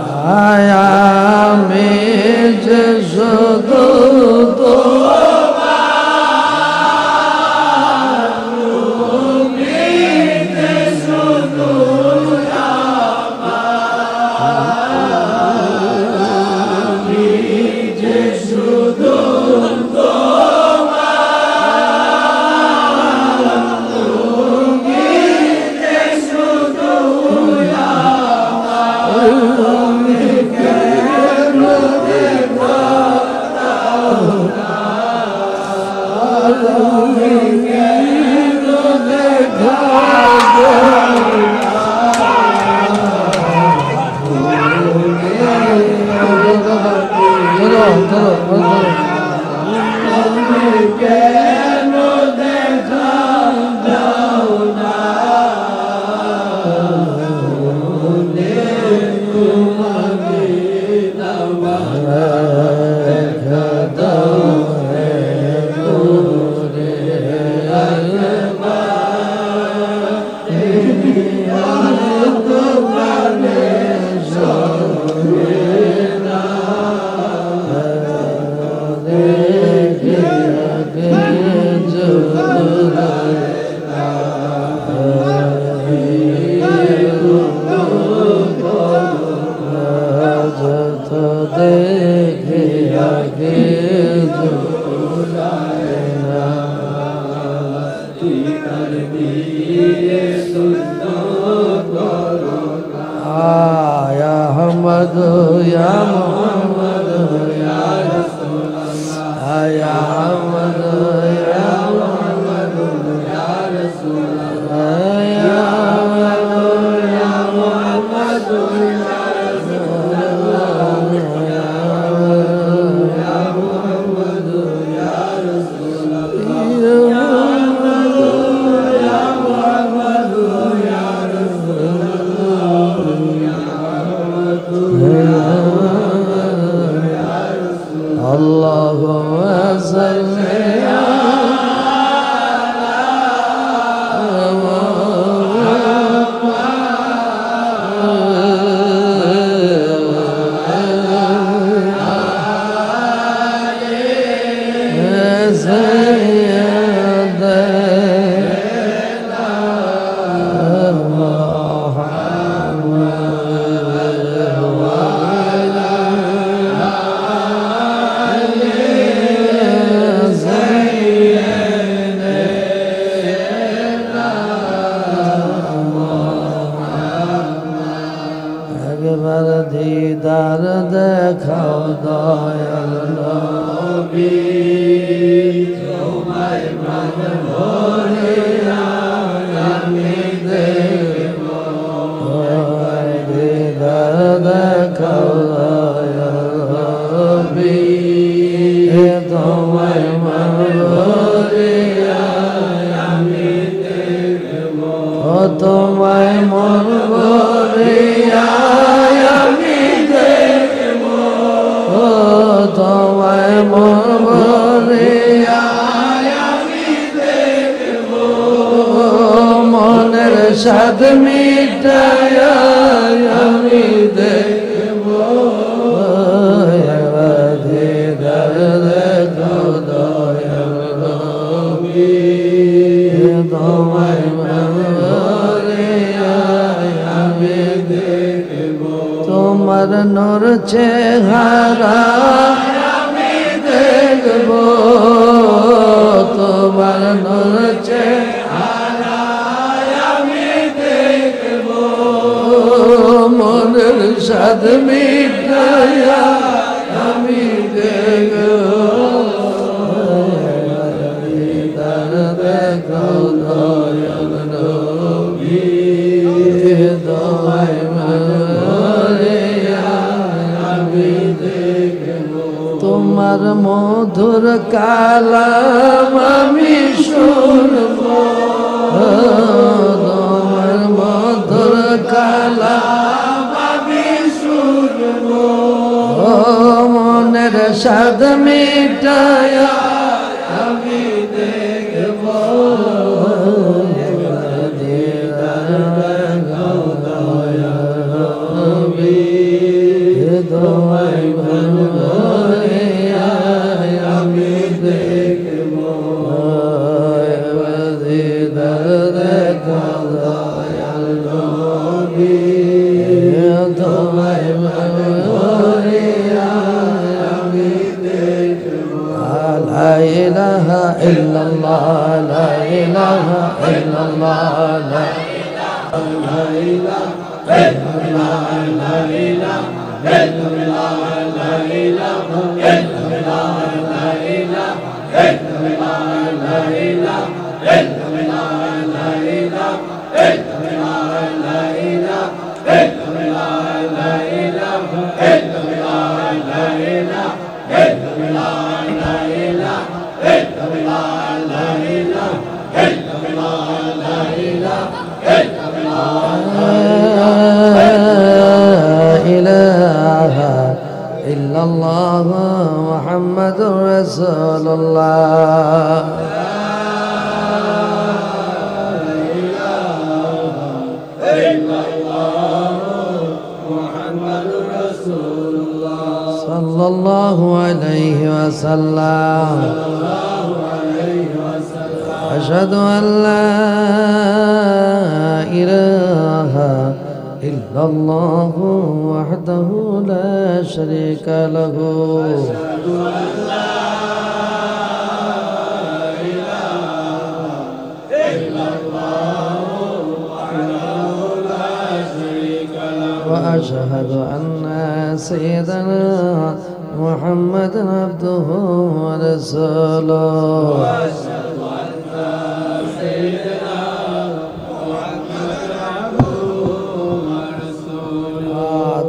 আমি দেখব দেখাও তোমায় মরিয়া আমি দেখব তোমায় মরিয়া আমি দেখব তোমায় মরিয়া আমি দেখব মনের সাধ মিটায়া আমি দেখব তোমায় মরিয়া আমি দেখব তোমার নূর চেহারা আমি দেখব তোমার নূর চেহারা আমি দেখব মনের সাধ মিটায়া আমি দেখব দেখাও দয়াল নবী তোমায় মরিয়া আমি দেখব তোমার মধুর কালাম আমি শুনব তোমার মধুর কালাম আমি শুনব মনের সাধ মিটায়া আমি দেখব তোমায় মরিয়া আমি দেখব তোমায় মরিয়া আমি দেখব লা ইলাহা ইল্লাল্লাহ লা ইলাহা ইল্লাল্লাহ লা ইলাহা ইল্লাল্লাহ লা ইলাহা ইল্লাল্লাহ লা ইলাহা ইল্লাল্লাহ লা ইলাহা ইল্লাল্লাহ লা ইলাহা ইল্লাল্লাহ লা ইলাহা ইল্লাল্লাহ লা ইলাহা ইল্লাল্লাহ লা ইলাহা ইল্লাল্লাহ লা ইলাহা ইল্লাল্লাহ লা ইলাহা ইল্লাল্লাহ লা ইলাহা ইল্লাল্লাহ লা ইলাহা ইলাহা ইল্লাল্লাহ মুহাম্মাদুর রাসূলুল্লাহ সাল্লাল্লাহু আলাইহি ওয়াসাল্লাম আশহাদু আল লা ইলাহা ইল্লাল্লাহু ওয়াহদাহু লা শারীকা লাহু আশহাদু আল লা ইলাহা ইল্লাল্লাহু ওয়াহদাহু লা শারীকা লাহু ওয়া আশহাদু আন্না সাইয়্যিদানা মুহাম্মাদান আবদুহু ওয়া রাসূলুহু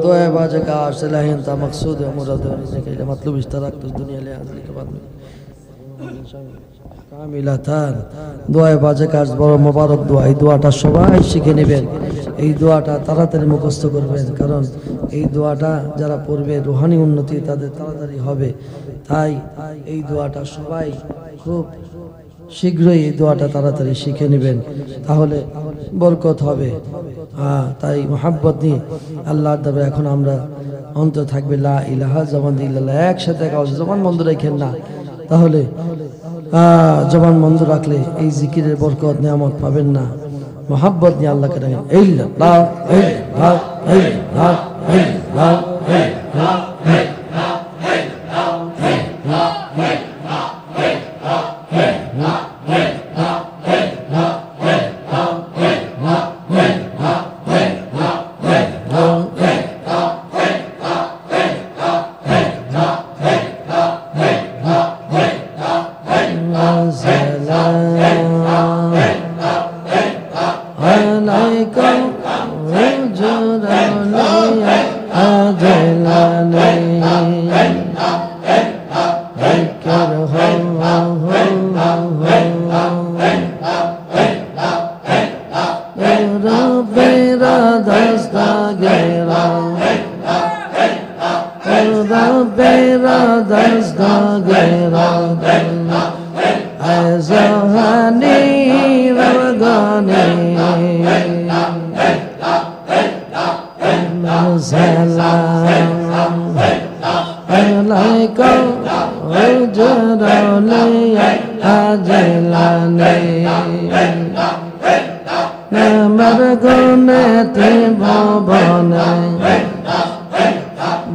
दुआ बाज का आशलहन ता मकसूद है मुराद होने के लिए मतलब इस तरह तो दुनिया ले आने के बाद में কামিলাতান দোয়া বাজে কাজ বড় মোবারক দোয়া এই দোয়াটা সবাই শিখে নেবেন এই দোয়াটা তাড়াতাড়ি মুখস্থ করবেন কারণ এই দোয়াটা যারা পড়বে রূহানি উন্নতি তাদের তাড়াতাড়ি হবে তাই এই দোয়াটা সবাই খুব শীঘ্রই এই দোয়াটা তাড়াতাড়ি শিখে নেবেন তাহলে বরকত হবে তাই মোহাব্বত নিয়ে আল্লাহর দরবারে এখন আমরা অন্তর থাকবে লা ইলাহা জবান দিয়ে ইল্লাল্লাহ একসাথে গাও জবান বন্ধ রাখেন না তাহলে জবান বন্ধ রাখলে এই জিকিরের বরকত নিয়ামত পাবেন না মোহাব্বত নিয়ে আল্লাহকে ডাকেন ইল্লাল্লাহ ইল্লাল্লাহ ইল্লাল্লাহ ইল্লাল্লাহ la সোহানি রবগনে সালাম আলাইকুম হুজুরলে আজলানে নামর গুণেতে ভবনে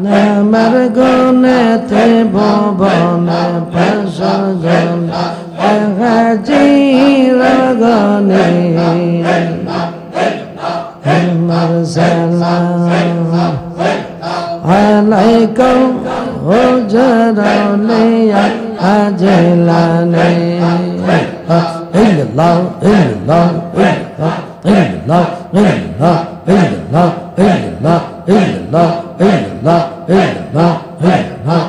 নামর গুণেতে ভবনে ফসজন হাজির গনে আমার সালাম আলাইকুম হুজুরলে আজলানে illallah illallah illallah illallah illallah illallah illallah illallah illallah illallah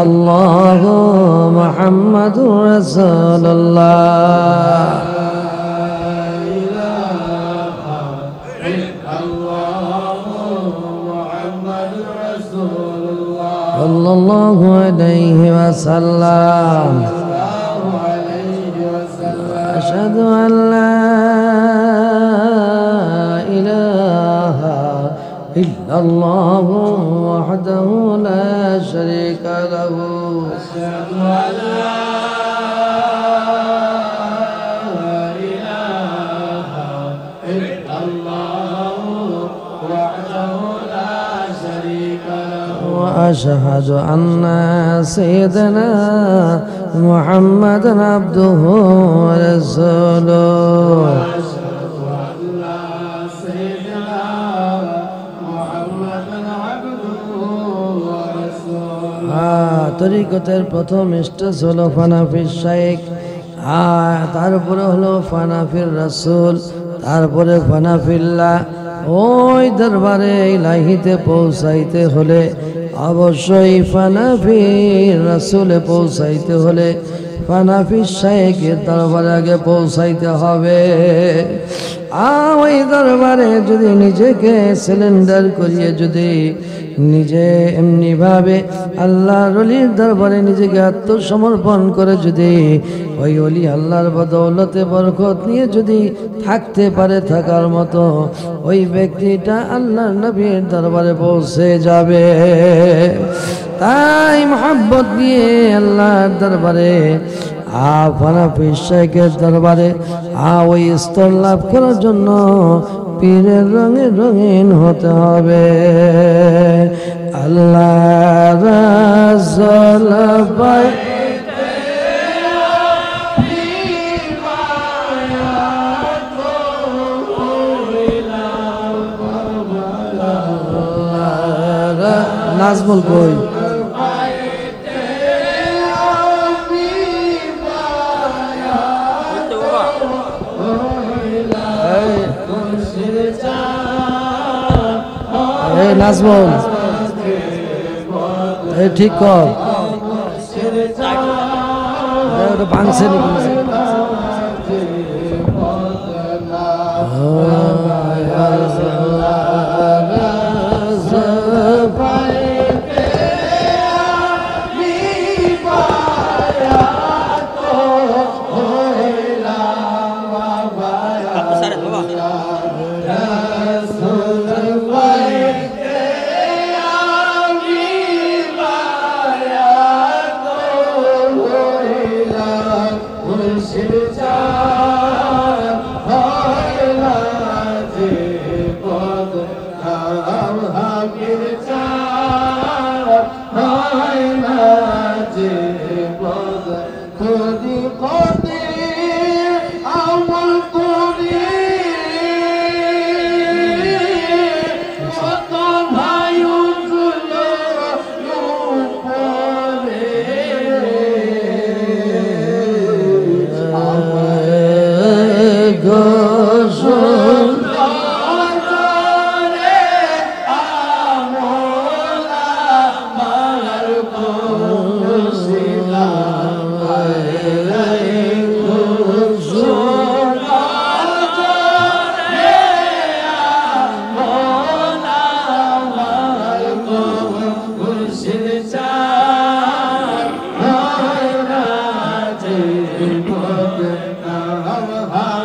الله محمد رسول الله صلى الله عليه وسلم أشهد أن لا إله إلا الله وحده لا شريك له أشهد أن لا إله إلا الله وحده لا شريك له وأشهد أن سيدنا محمدا عبده ورسوله তরিকতের প্রথম স্টেজ হলো ফানাফির শাইখ, তারপরে হলো ফানাফির রাসূল, তারপরে ফানাফিল্লাহ। ওই দরবারে ইলাহিতে পৌঁছাইতে হলে অবশ্যই ফানাফির রাসূলে পৌঁছাইতে হলে ফানাফির শাইখের দরবারে আগে পৌঁছাইতে হবে। ওই দরবারে যদি নিজেকে সিলিন্ডার করিয়ে যদি নিজে এমনি ভাবে আল্লাহর ওলির দরবারে নিজেকে আত্মসমর্পণ করে যদি ওই ওলি আল্লাহর বদৌলতে বরকত নিয়ে যদি থাকতে পারে থাকার মতো, ওই ব্যক্তিটা আল্লাহর নবীর দরবারে পৌঁছে যাবে। তাই মহব্বত দিয়ে আল্লাহর দরবারে ফানাফি শাইখের দরবারে ওই স্তর লাভ করার জন্য পীরের রঙে রঙিন হতে হবে। আল্লাহ রাসূল নাজমুল কই নাজমুল ঠিক কর ভাঙছে নাকি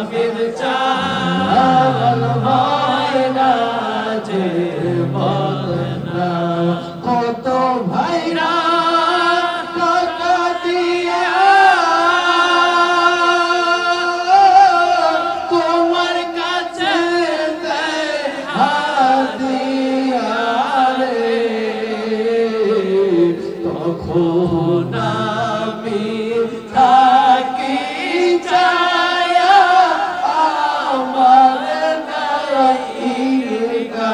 মাহফিল চাল হয় না যে বদনাম কত ভাইরা টাকা দিয়া তোমার কাছে দেয় হাদিয়া রে তখন আমি থাকি চায়া আমার নাইকা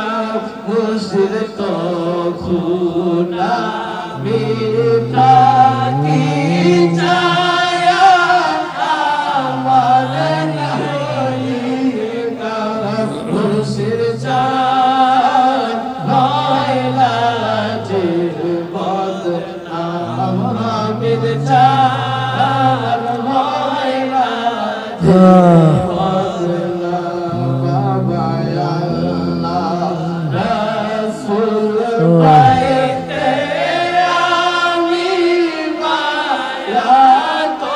মুসির তখন আমি থাকি চায়া আমার নাইকা মুসির চায় নয়লা যে বদনাম হামিদ চার নয়লা যে বদনাম বাবা আল্লাহ রাসূল পাইতে আমি মায়া তো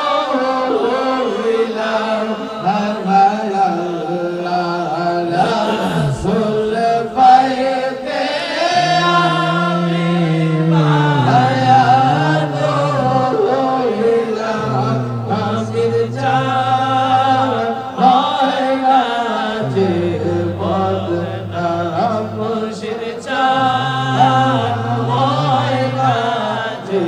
হইলাম বাবা আল্লাহ রাসূল পাইতে আমি মায়া তো হইলাম আমির চার হইলা যে বদনাম মুর্শিদ চার হইলা যে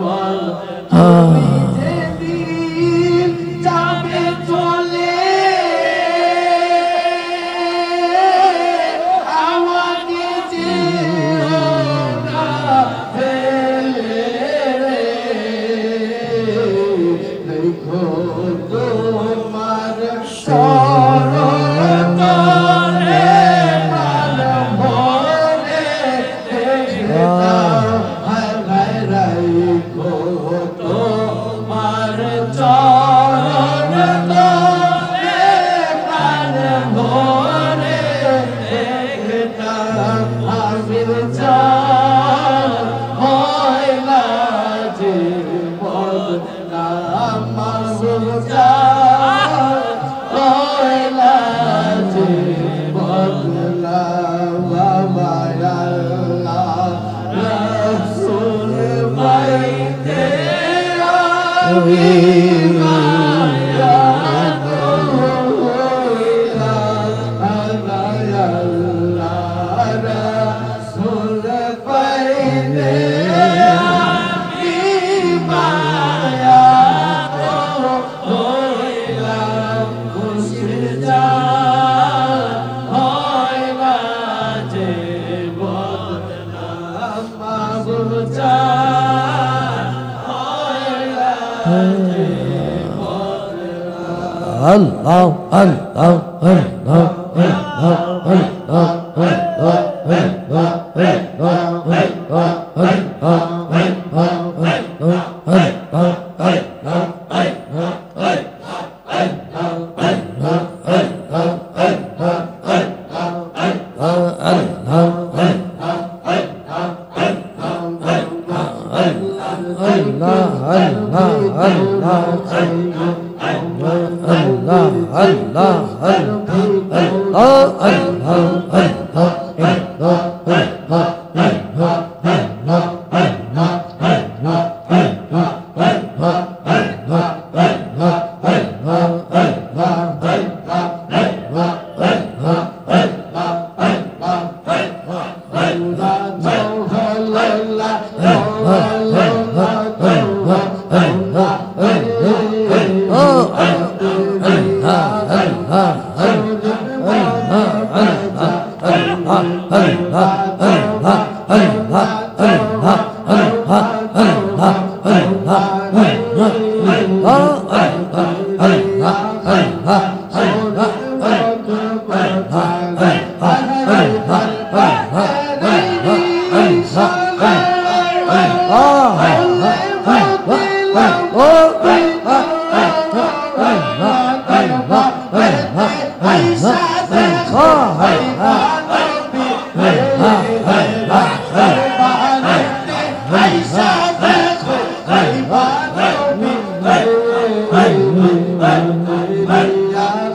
বদনাম যেদিন যাবে চলে আমাকে যেও না ফেলে রে দেখো তোমার চরণ তলে প্রাণ ভরে দেখতাম হায় হায় রাইখো তোমার চরণ তলে প্রাণ ভরে দেখতাম আমির চার হইলা যে বদনাম মাসুম চার হইলা যে বদনাম বাবা আল্লাহ রাসূল পাইতে আমি মায়া তো হইলাম আল্লাহ রাসূল পাইতে আমি মায়া তো হইলাম মুর্শিদ চার হইলা যে বদনাম মাহবুব চার হইলা যে Allah, Allah, Allah, Allah, Hallelujah.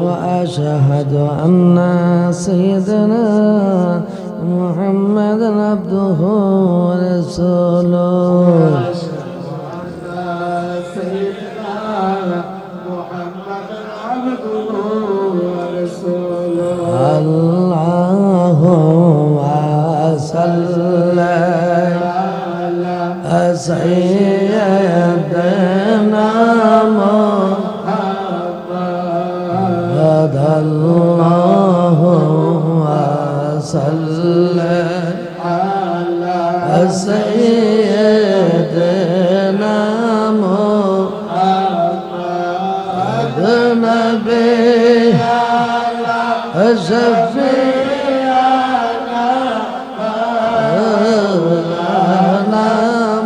وأشهد أن سيدنا محمد عبده ورسوله اللهم صل على سيدنا محمد اللهم صل على سيدنا محمد نبي شفيعنا مولانا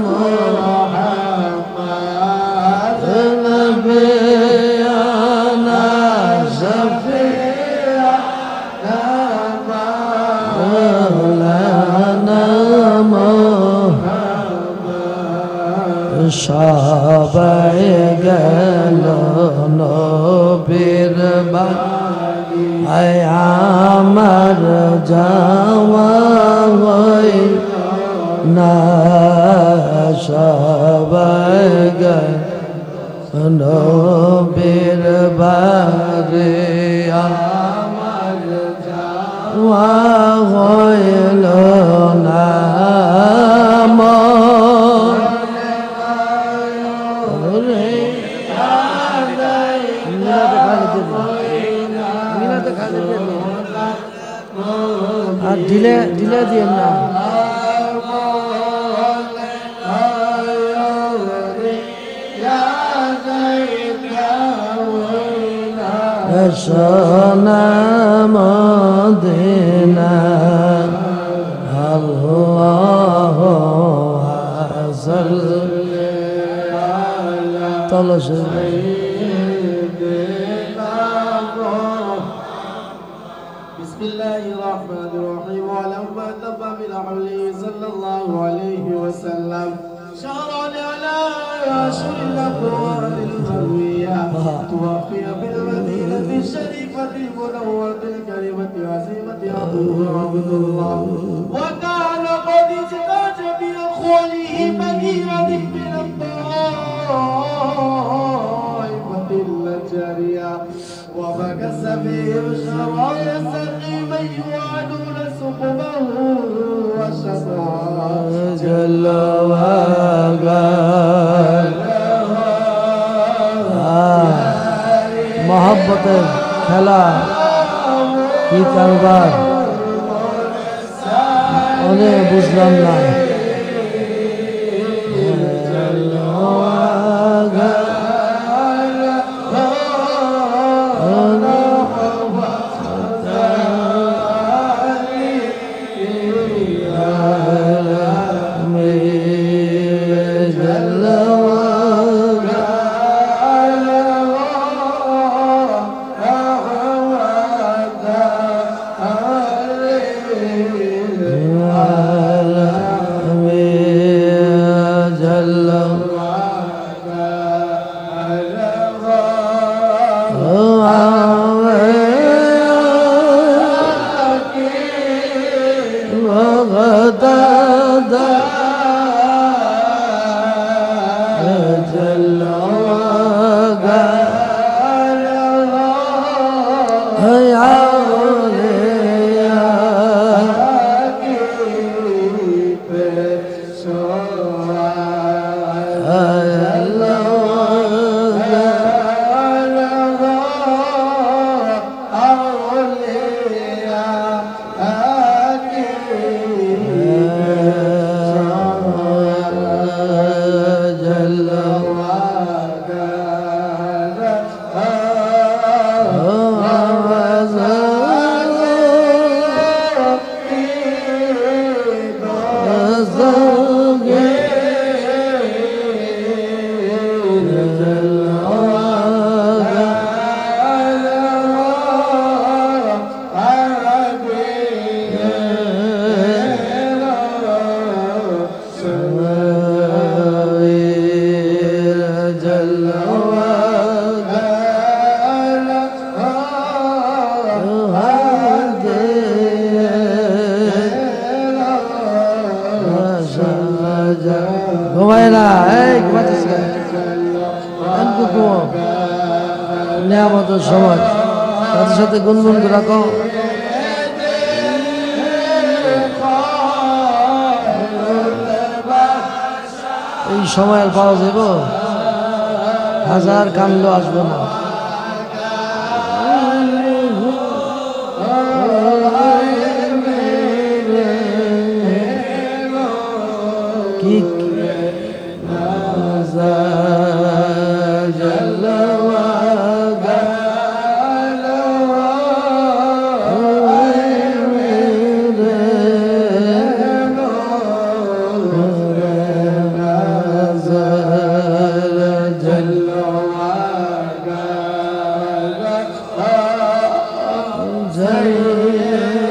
محمد نبينا شفيعنا مولانا محمد সবাই গেল নবীর আয় আমার যাওয়া হইল না সবাই গেল নবীর বারে আমার যাওয়া হইল না আর ঢিলে ঢিলে দিয়ে না সোনা মদিনা আল্লাহ তলস بسم الله الرحمن الرحيم ولما تم من حوله صلى الله عليه وسلم شهرا على أشهر الأبواب المروية توفي بالمدينة الشريفة المنورة الكريمة عزيمة عبد الله وكان قد ازداد بأخوله مدينة من الطائفة الجارية ومكث فيهم شرعا يستقي من يوعدون سقمه وشفاعه جل وقال محبت খেলা কি কারবার অনেক বুঝলাম না নিয়ামতের সময় সাথে সাথে গুনগুন করে রাখো এই সময় আর পাওয়া যাব হাজার কামলো আসবো না কি জয়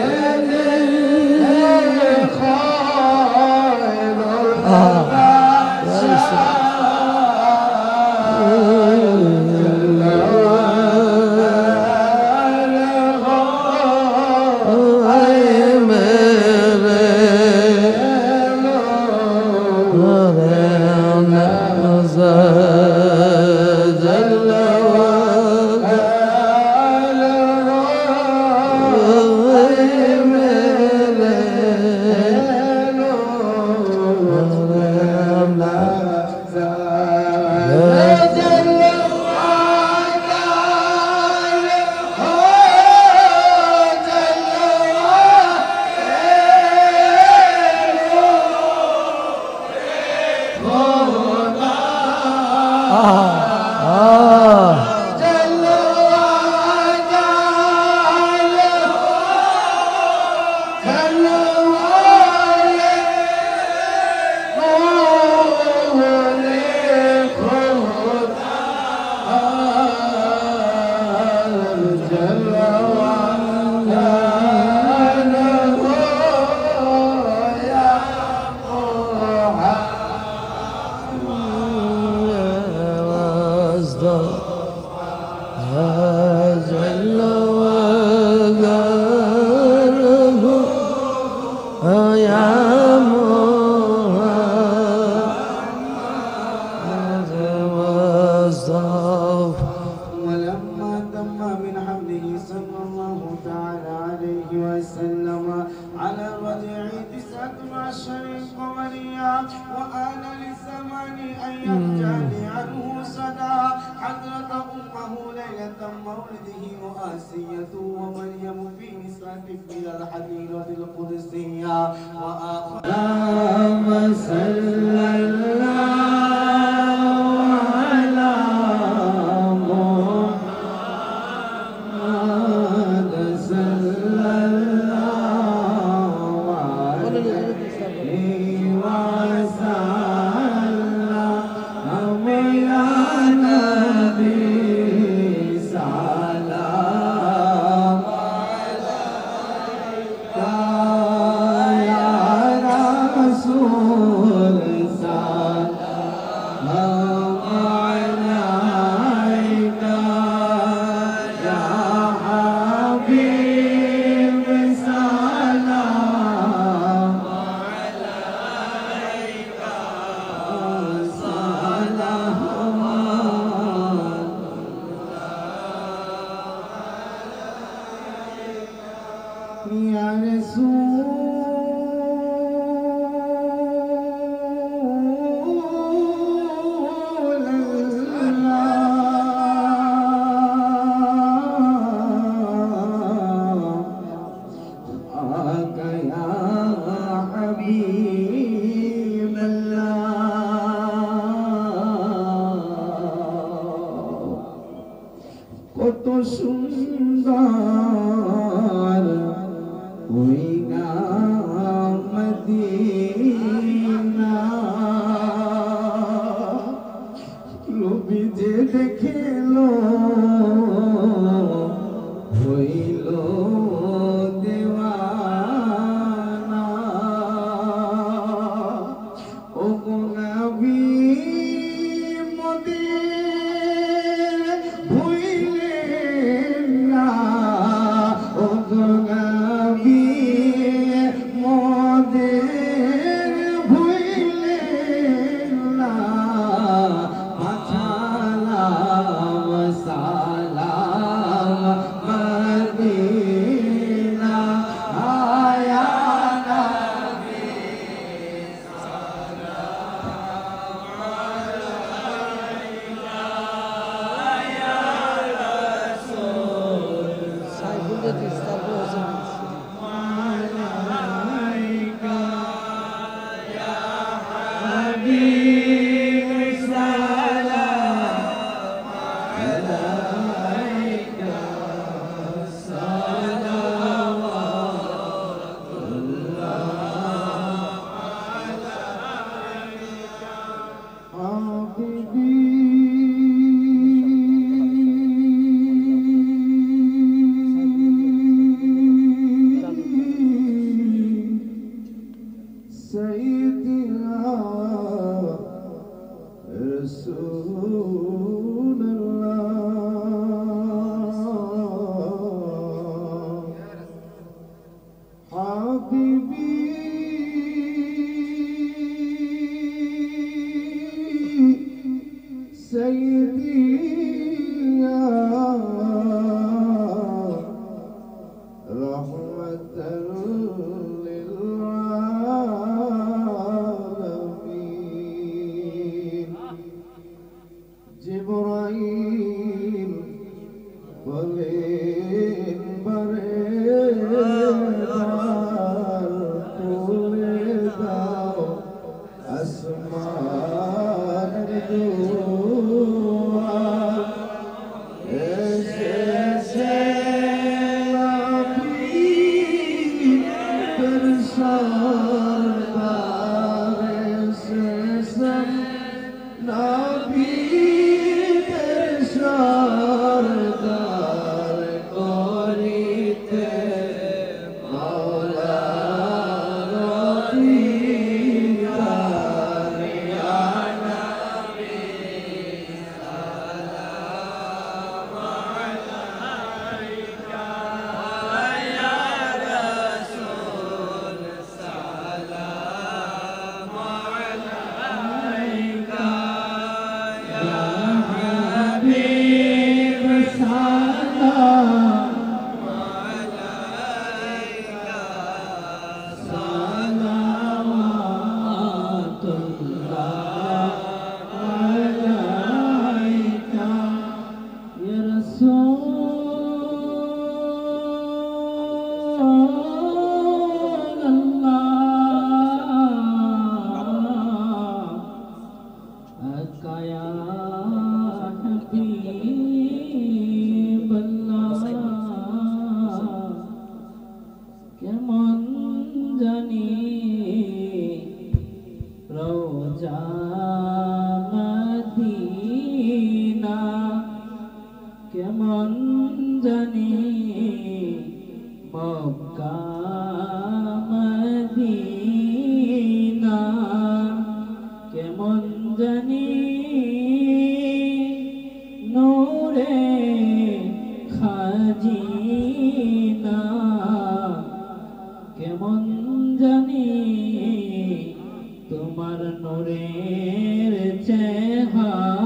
وسلم على الرجع 19 قمرية وآن للزمان أن يرجعني عنه صدى حضرة أمه ليلة مولده وآسية ومريم في نسرة من الحديدة القدسية وآخر صلى الله على محمد صلى الله عليه وسلم يا نبي سلام عليك يا رسول سلام عليك يا حبيب سلام عليك سلام يا رسول الله يا حبيب الله কত সুন্দর ওই না মদিনা লোভী যে দেখিলো হইল দেওয়ানা ও নবী মোদের ভুইলেন না ও নবী মোদের ভুইলেন না সালাম সালাম মদিনা আয়া নবী سيدنا رسول الله حبيبي سيدي يا رحمة للعالمين جبرائيل বলেন বারে তুলে দাও আসমান দুয়ার এসেছে নবী তোর সরদার এসেছে নবী তোর সরদার করিতে মাওলা রদিদার ইয়া নবী সালাম আলাইকা ইয়া রাসূল সালাম মদিনা কেমন জানি নূরে খাজিনা কেমন জানি তোমার নূরের চেহারা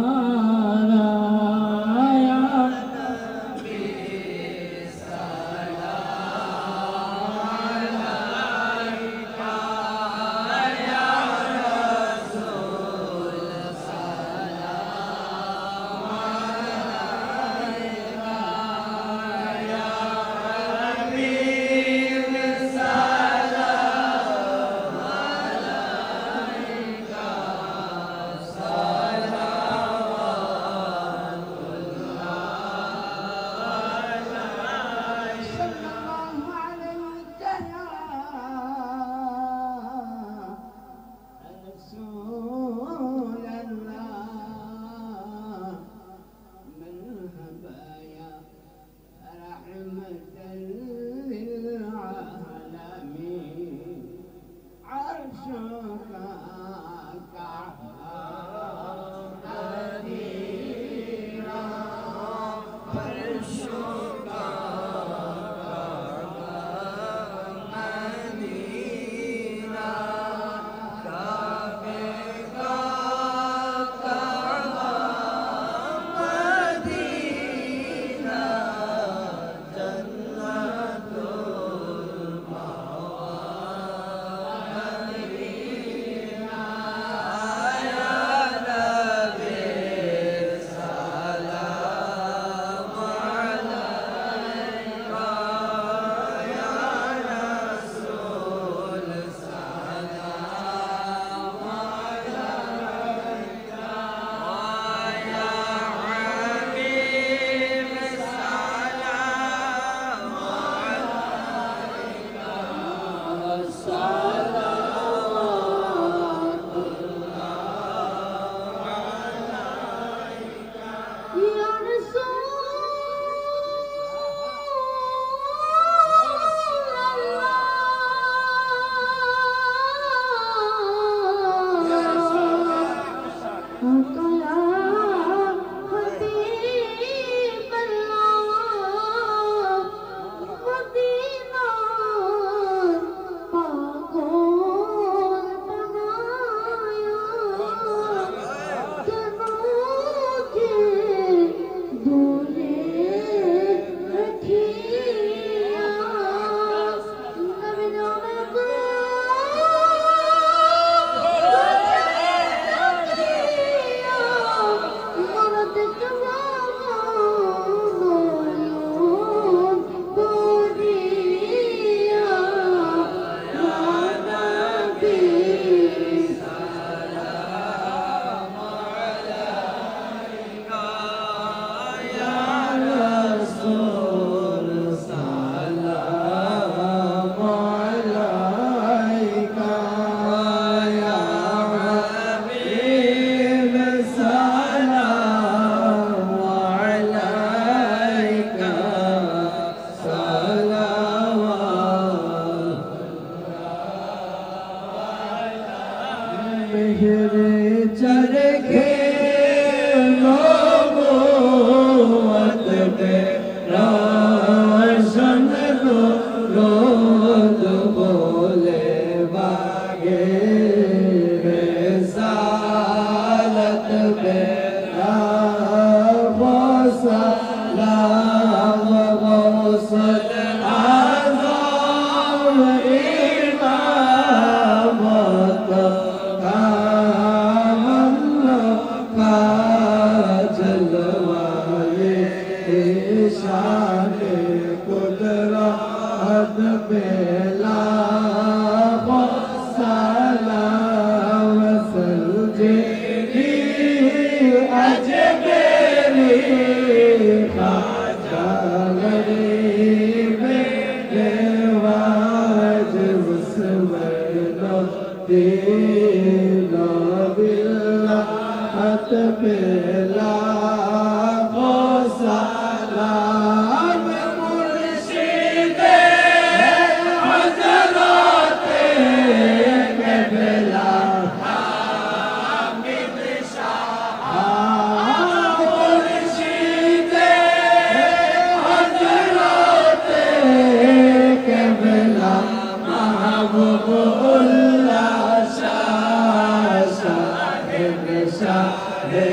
Salam, Murshid মাহবুবুল্লাহ শাহ সাহেব শাহে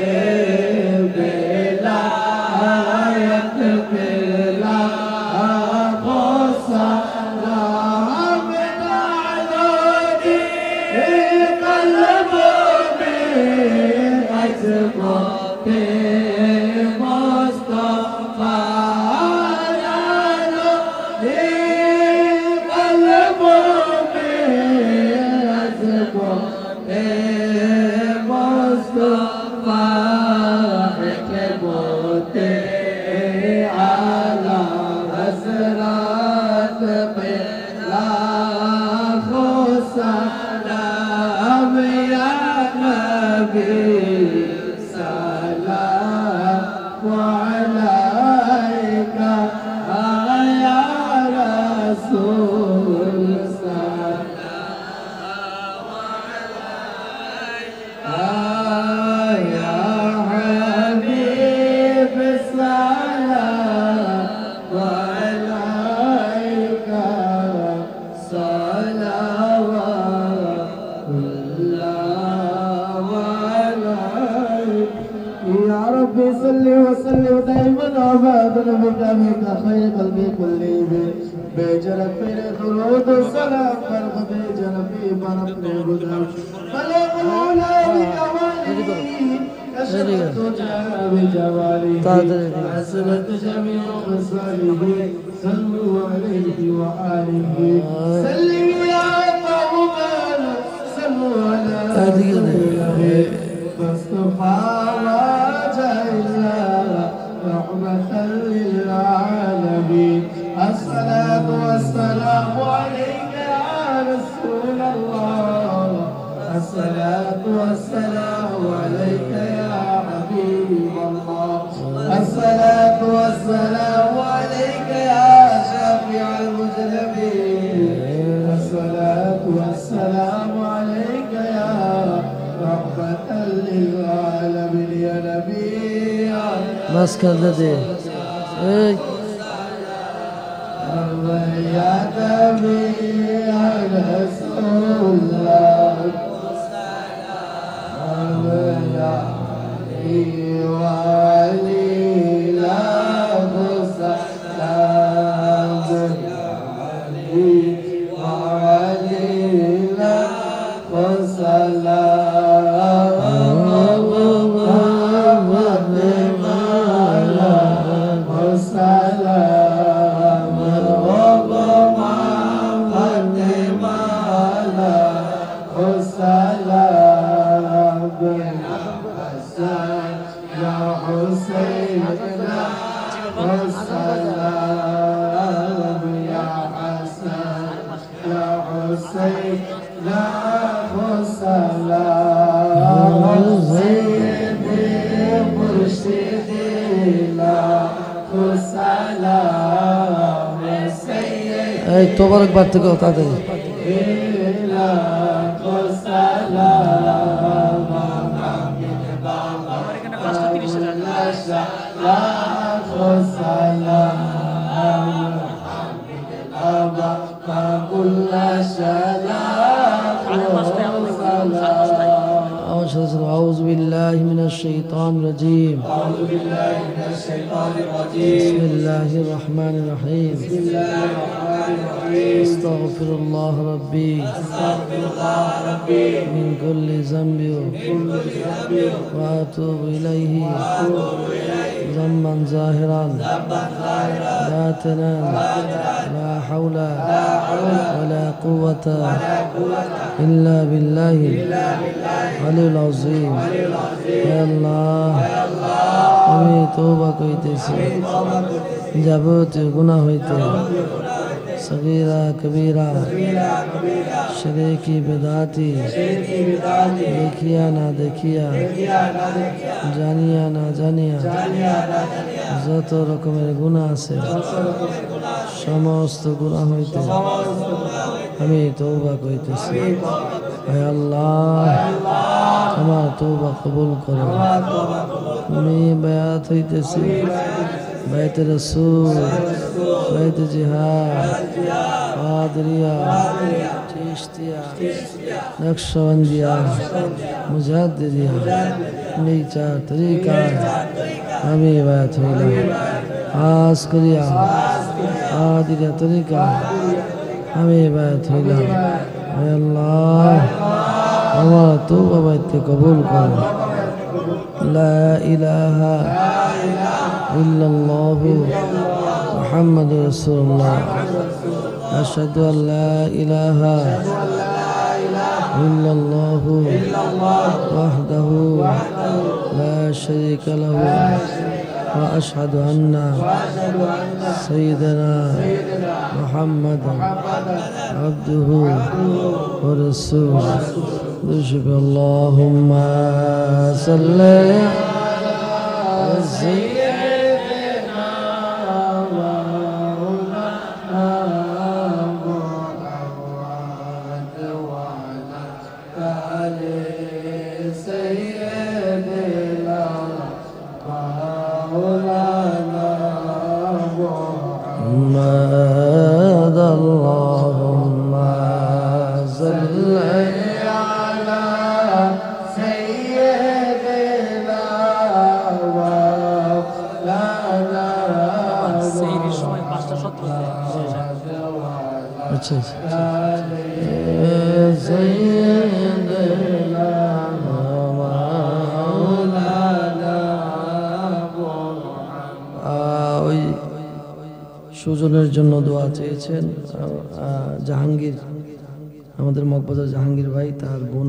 বেলায়েত বেলা সালাম আলাইহি কলব में अज़मते मुस्तफ़ा यारो कलबों में अज़मते मुस्तफ़ा के बोते आला हज़रत पे लाखों सलाम या नबी सलाम अलैका या रसूल सलाम अलैका या हबीब सलाम अलैका या रब्बी सल्लि व सल्लिम दाइमन अबादन बिका खैर कल्बी कुल्ली बेजरत मेरे दुरूद सलाम पर बेजरत पर अपने गुज़र बलगुना बिकमाली कशरत जाबी जवाली हसरत जमी खसालिही सल्लु अलैहि व आलिही सल्लिम या तौबन सल्लु अलैहि मुस्तफा رحمة للعالمين الصلاة والسلام عليك يا رسول الله الصلاة والسلام عليك يا حبيب الله الصلاة والسلام عليك يا شافع المذنبين الصلاة والسلام عليك يا رحمة للعالمين يا نبي बस कर दे يا نبي يا رسول الله يا علي وعلي له السلام يا علي وعلي له السلام তোবারক বার থেকে তাড়াতাড়ি أعوذ بالله من الشيطان الرجيم بسم الله الرحمن الرحيم أستغفر الله ربي من كل ذنب وأتوب إليه ذنبا ظاهرا باطنا لا حول ولا قوة إلا بالله العلي العظيم يا الله আমি তওবা করিতেছি যাবতীয় গুনাহ হইতে সগীরা কবীরা শিরকি বিদআতি দেখিয়া না দেখিয়া জানিয়া না জানিয়া যত রকমের গুনাহ আছে সমস্ত গুনাহ হইতে আমি তওবা করিতেছি হে আল্লাহ আমার তওবা কবুল করো আমি বায়াত হইতেছি বাইত রাসূল বাইত জিহাদ قادرية चिश्तिया नक्शबंदिया मुजद्दिदिया नीचा तरीका हमें बात हुई आस करिया आदिया तरीका हमें बात हुई अल्लाह हमारा तौबा बात कबूल कर ला इलाहा इल्लल्लाह मुहम्मद रसूलुल्लाह अशहदु अन ला इलाहा इल्लल्लाह वहदहु ला शरीक लहु व अशहदु अन्ना सय्यदना मुहम्मदन अब्दुहु व रसूलुहु अल्लाहुम्मा सल्लि अला सय्यिदिना मुहम्मद व अला आलि सय्यिदिना मौलाना मुहम्मद अल्लाहुम्मा सल्लि अच्छा ওই সুজনের জন্য দোয়া চেয়েছেন জাহাঙ্গীর, আমাদের মগবাজার জাহাঙ্গীর ভাই, তার বোন